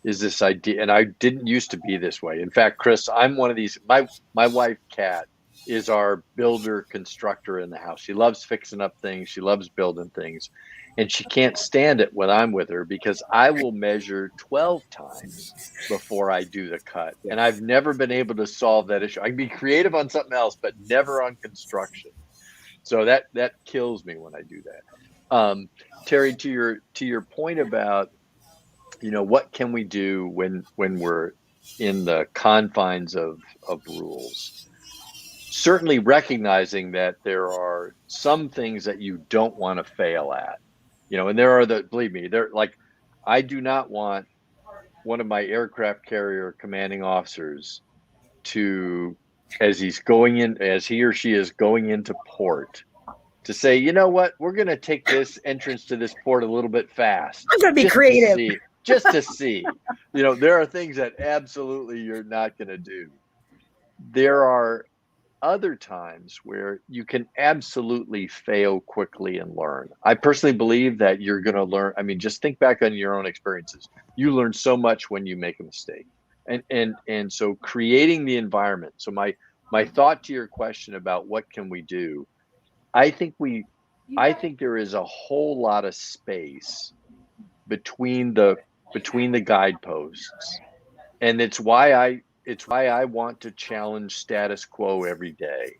is this idea, and I didn't used to be this way. In fact, Chris, I'm one of these. My wife, Kat, is our builder constructor in the house. She loves fixing up things. She loves building things. And she can't stand it when I'm with her, because I will measure 12 times before I do the cut. And I've never been able to solve that issue. I can be creative on something else, but never on construction. So that kills me when I do that. Terry, to your point about, what can we do when we're in the confines of rules? Certainly recognizing that there are some things that you don't want to fail at. And there are believe me, I do not want one of my aircraft carrier commanding officers to, as he or she is going into port, to say, you know what, we're going to take this entrance to this port a little bit fast. I'm going to be creative. Just to see. There are things that absolutely you're not going to do. There are other times where you can absolutely fail quickly and learn. I personally believe that you're going to learn. I mean, just think back on your own experiences. You learn so much when you make a mistake. And so creating the environment. So my thought to your question about what can we do, I think there is a whole lot of space between the guideposts. And it's why I want to challenge status quo every day.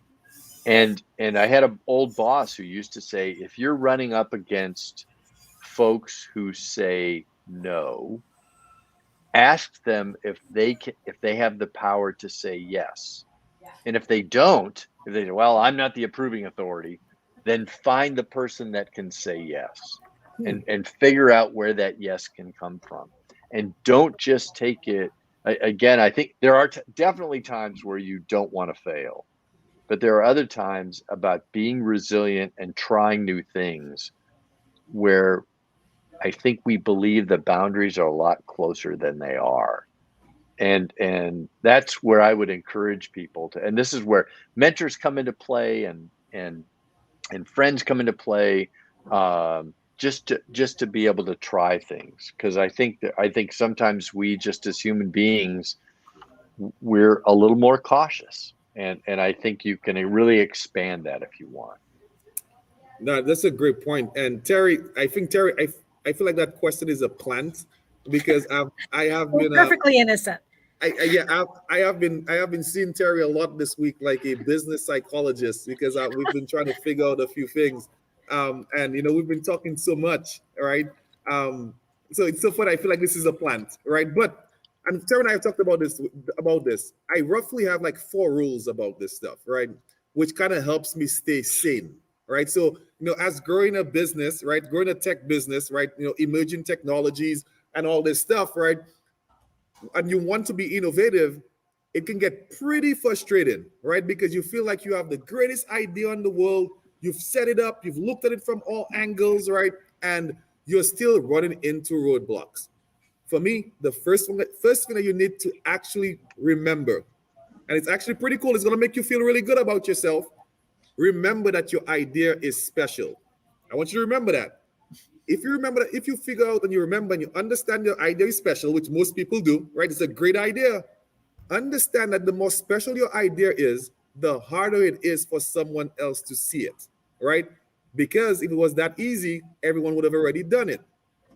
And I had an old boss who used to say, if you're running up against folks who say no, ask them if they have the power to say yes. And if they don't, if they say, well, I'm not the approving authority, then find the person that can say yes, and figure out where that yes can come from. And don't just take it. Again, I think there are definitely times where you don't want to fail, but there are other times about being resilient and trying new things where I think we believe the boundaries are a lot closer than they are. And that's where I would encourage people to, and this is where mentors come into play, and friends come into play, just to be able to try things. Because I think sometimes we, just as human beings, we're a little more cautious, and I think you can really expand that if you want. No, that's a great point. And Terry, I feel like that question is a plant, because I have been perfectly innocent. I have been seeing Terry a lot this week, like a business psychologist, because we've been trying to figure out a few things, and we've been talking so much, right? So it's so funny. I feel like this is a plant, right? But and Terry and I have talked about this. I roughly have like 4 rules about this stuff, right? Which kind of helps me stay sane, right? So as growing a business, right, growing a tech business, right, emerging technologies and all this stuff, right? And you want to be innovative, it can get pretty frustrating, right? Because you feel like you have the greatest idea in the world, you've set it up, you've looked at it from all angles, right? And you're still running into roadblocks. For me, the first thing that you need to actually remember, and it's actually pretty cool, it's going to make you feel really good about yourself. Remember that your idea is special. I want you to remember that. If you remember that, if you figure out and you remember and you understand your idea is special, which most people do, right? It's a great idea. Understand that the more special your idea is, the harder it is for someone else to see it, right? Because if it was that easy, everyone would have already done it.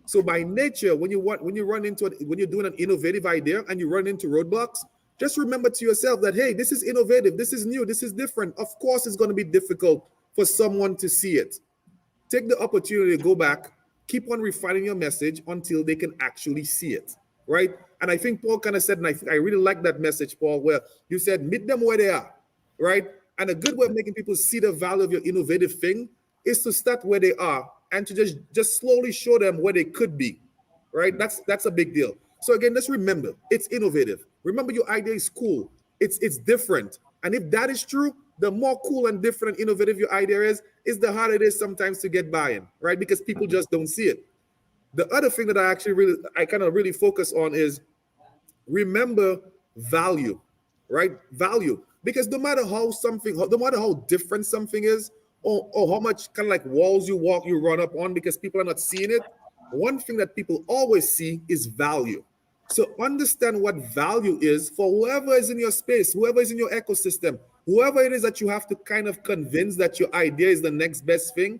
So by nature, when you're doing an innovative idea and you run into roadblocks, just remember to yourself that, hey, this is innovative, this is new, this is different. Of course, it's going to be difficult for someone to see it. Take the opportunity to go back, keep on refining your message until they can actually see it, right? And I think Paul kind of said, and I really like that message, Paul, where you said, meet them where they are, right? And a good way of making people see the value of your innovative thing is to start where they are and to just slowly show them where they could be, right? That's a big deal. So again, let's remember, it's innovative. Remember, your idea is cool. It's different. And if that is true, the more cool and different and innovative your idea is the harder it is sometimes to get buy-in, right? Because people just don't see it. The other thing that I kind of really focus on is remember value, right? Value. Because no matter how different something is, or how much kind of like walls you run up on because people are not seeing it, one thing that people always see is value. So understand what value is for whoever is in your space, whoever is in your ecosystem, whoever it is that you have to kind of convince that your idea is the next best thing.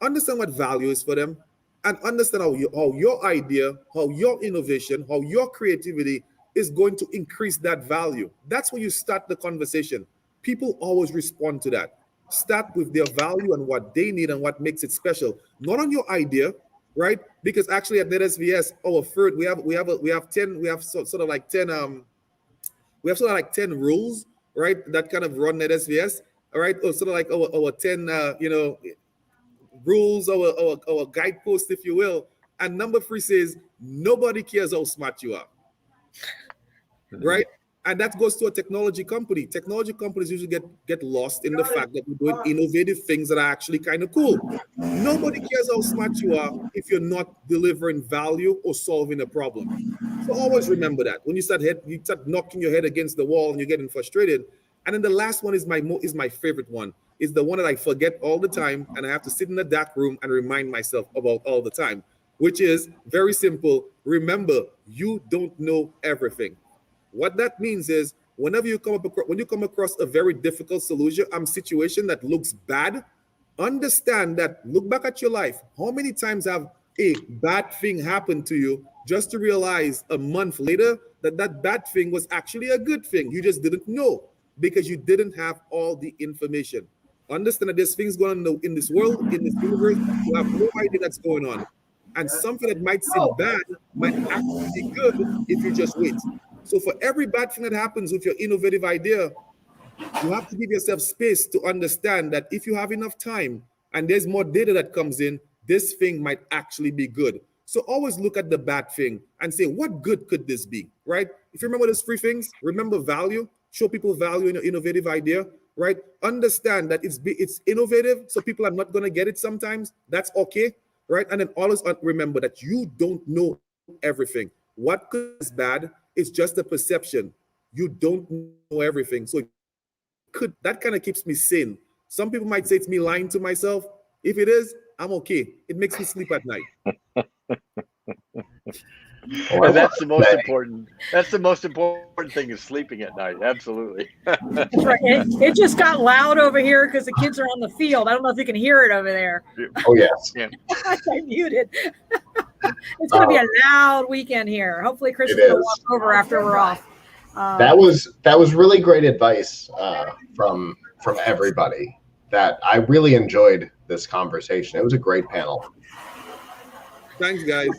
Understand what value is for them and understand how your idea, how your innovation, how your creativity is going to increase that value. That's where you start the conversation. People always respond to that. Start with their value and what they need and what makes it special, not on your idea, right? Because actually at NetSVS, our third, we have 10 rules, right? That kind of run NetSVS, all right? Or sort of like our 10 rules, our guidepost, if you will. And number 3 says nobody cares how smart you are. Right? And that goes to a technology company. Technology companies usually get lost in the fact that we're doing innovative things that are actually kind of cool. Nobody cares how smart you are if you're not delivering value or solving a problem. So always remember that. When you start knocking your head against the wall and you're getting frustrated. And then the last one is my favorite one. It's the one that I forget all the time and I have to sit in the dark room and remind myself about all the time, which is very simple. Remember, you don't know everything. What that means is when you come across a very difficult situation that looks bad, understand that, look back at your life. How many times have a bad thing happened to you just to realize a month later that bad thing was actually a good thing? You just didn't know because you didn't have all the information. Understand that there's things going on in this world, in this universe, you have no idea that's going on. And something that might seem bad might actually be good if you just wait. So for every bad thing that happens with your innovative idea, you have to give yourself space to understand that if you have enough time and there's more data that comes in, this thing might actually be good. So always look at the bad thing and say, what good could this be, right? If you remember those 3 things, remember value, show people value in your innovative idea, right? Understand that it's innovative, so people are not going to get it sometimes. That's okay, right? And then always remember that you don't know everything. What is bad? It's just a perception. You don't know everything. So that kind of keeps me sane. Some people might say it's me lying to myself. If it is, I'm okay. It makes me sleep at night. And that's the most important. That's the most important thing is sleeping at night. Absolutely. That's right. It just got loud over here because the kids are on the field. I don't know if you can hear it over there. Oh yes. Yeah. I muted. It's going to be a loud weekend here. Hopefully, Chris is going to walk over after we're off. That was really great advice from everybody. That I really enjoyed this conversation. It was a great panel. Thanks, guys.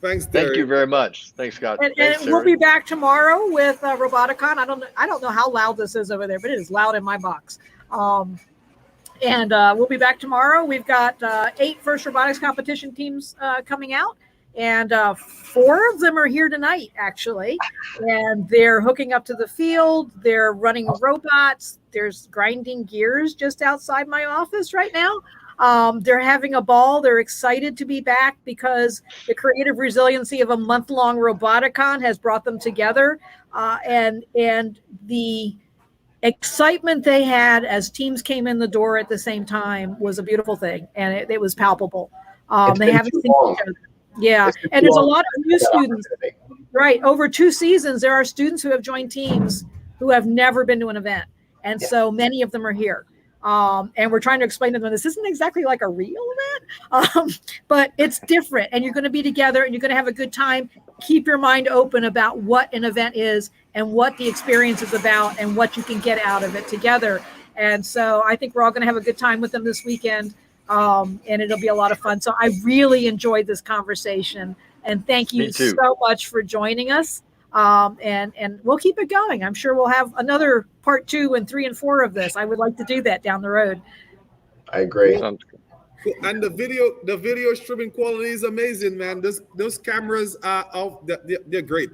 Thanks, Terry. Thank you very much. Thanks, Scott. And Thanks, we'll be back tomorrow with Roboticon. I don't know how loud this is over there, but it is loud in my box. And we'll be back tomorrow. We've got 8 First Robotics competition teams coming out. And 4 of them are here tonight, actually. And they're hooking up to the field. They're running robots. There's grinding gears just outside my office right now. They're having a ball. They're excited to be back because the creative resiliency of a month-long Roboticon has brought them together. And the excitement they had as teams came in the door at the same time was a beautiful thing. And it was palpable. They haven't seen each other. Yeah. And there's a lot of new students. Right. Over 2 seasons, there are students who have joined teams who have never been to an event. And so many of them are here. And we're trying to explain to them, this isn't exactly like a real event, but it's different. And you're going to be together and you're going to have a good time. Keep your mind open about what an event is and what the experience is about and what you can get out of it together. And so I think we're all going to have a good time with them this weekend. And it'll be a lot of fun. So I really enjoyed this conversation. And thank you so much for joining us. And we'll keep it going. I'm sure we'll have another part 2 and 3 and 4 of this. I would like to do that down the road. I agree. And the video streaming quality is amazing, man. Those cameras are they're great.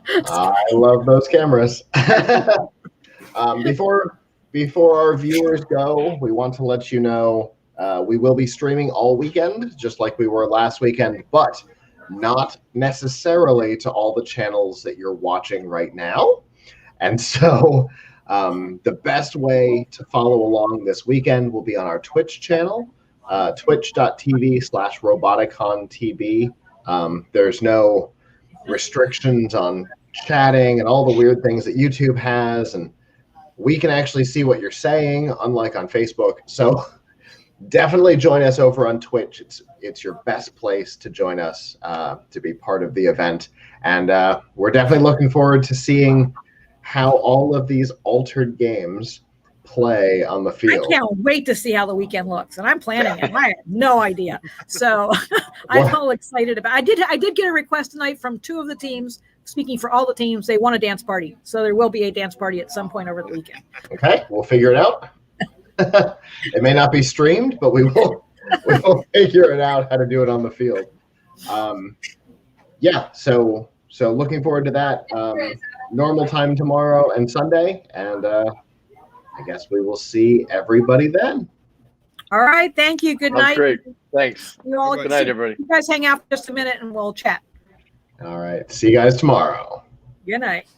I love those cameras. Before our viewers go, we want to let you know we will be streaming all weekend, just like we were last weekend, but not necessarily to all the channels that you're watching right now. And so the best way to follow along this weekend will be on our Twitch channel, twitch.tv/RoboticonTB. There's no restrictions on chatting and all the weird things that YouTube has, and we can actually see what you're saying, unlike on Facebook. So definitely join us over on Twitch. It's your best place to join us to be part of the event. And we're definitely looking forward to seeing how all of these altered games play on the field. I can't wait to see how the weekend looks, and I'm planning it. I have no idea. So I'm all excited about it. I did get a request tonight from 2 of the teams. Speaking for all the teams, they want a dance party. So there will be a dance party at some point over the weekend. Okay, we'll figure it out. It may not be streamed, but we will figure it out how to do it on the field. So looking forward to that. Normal time tomorrow and Sunday, and I guess we will see everybody then. All right, thank you. Good night. Great. Thanks. Good night, everybody. You guys hang out for just a minute and we'll chat. All right. See you guys tomorrow. Good night.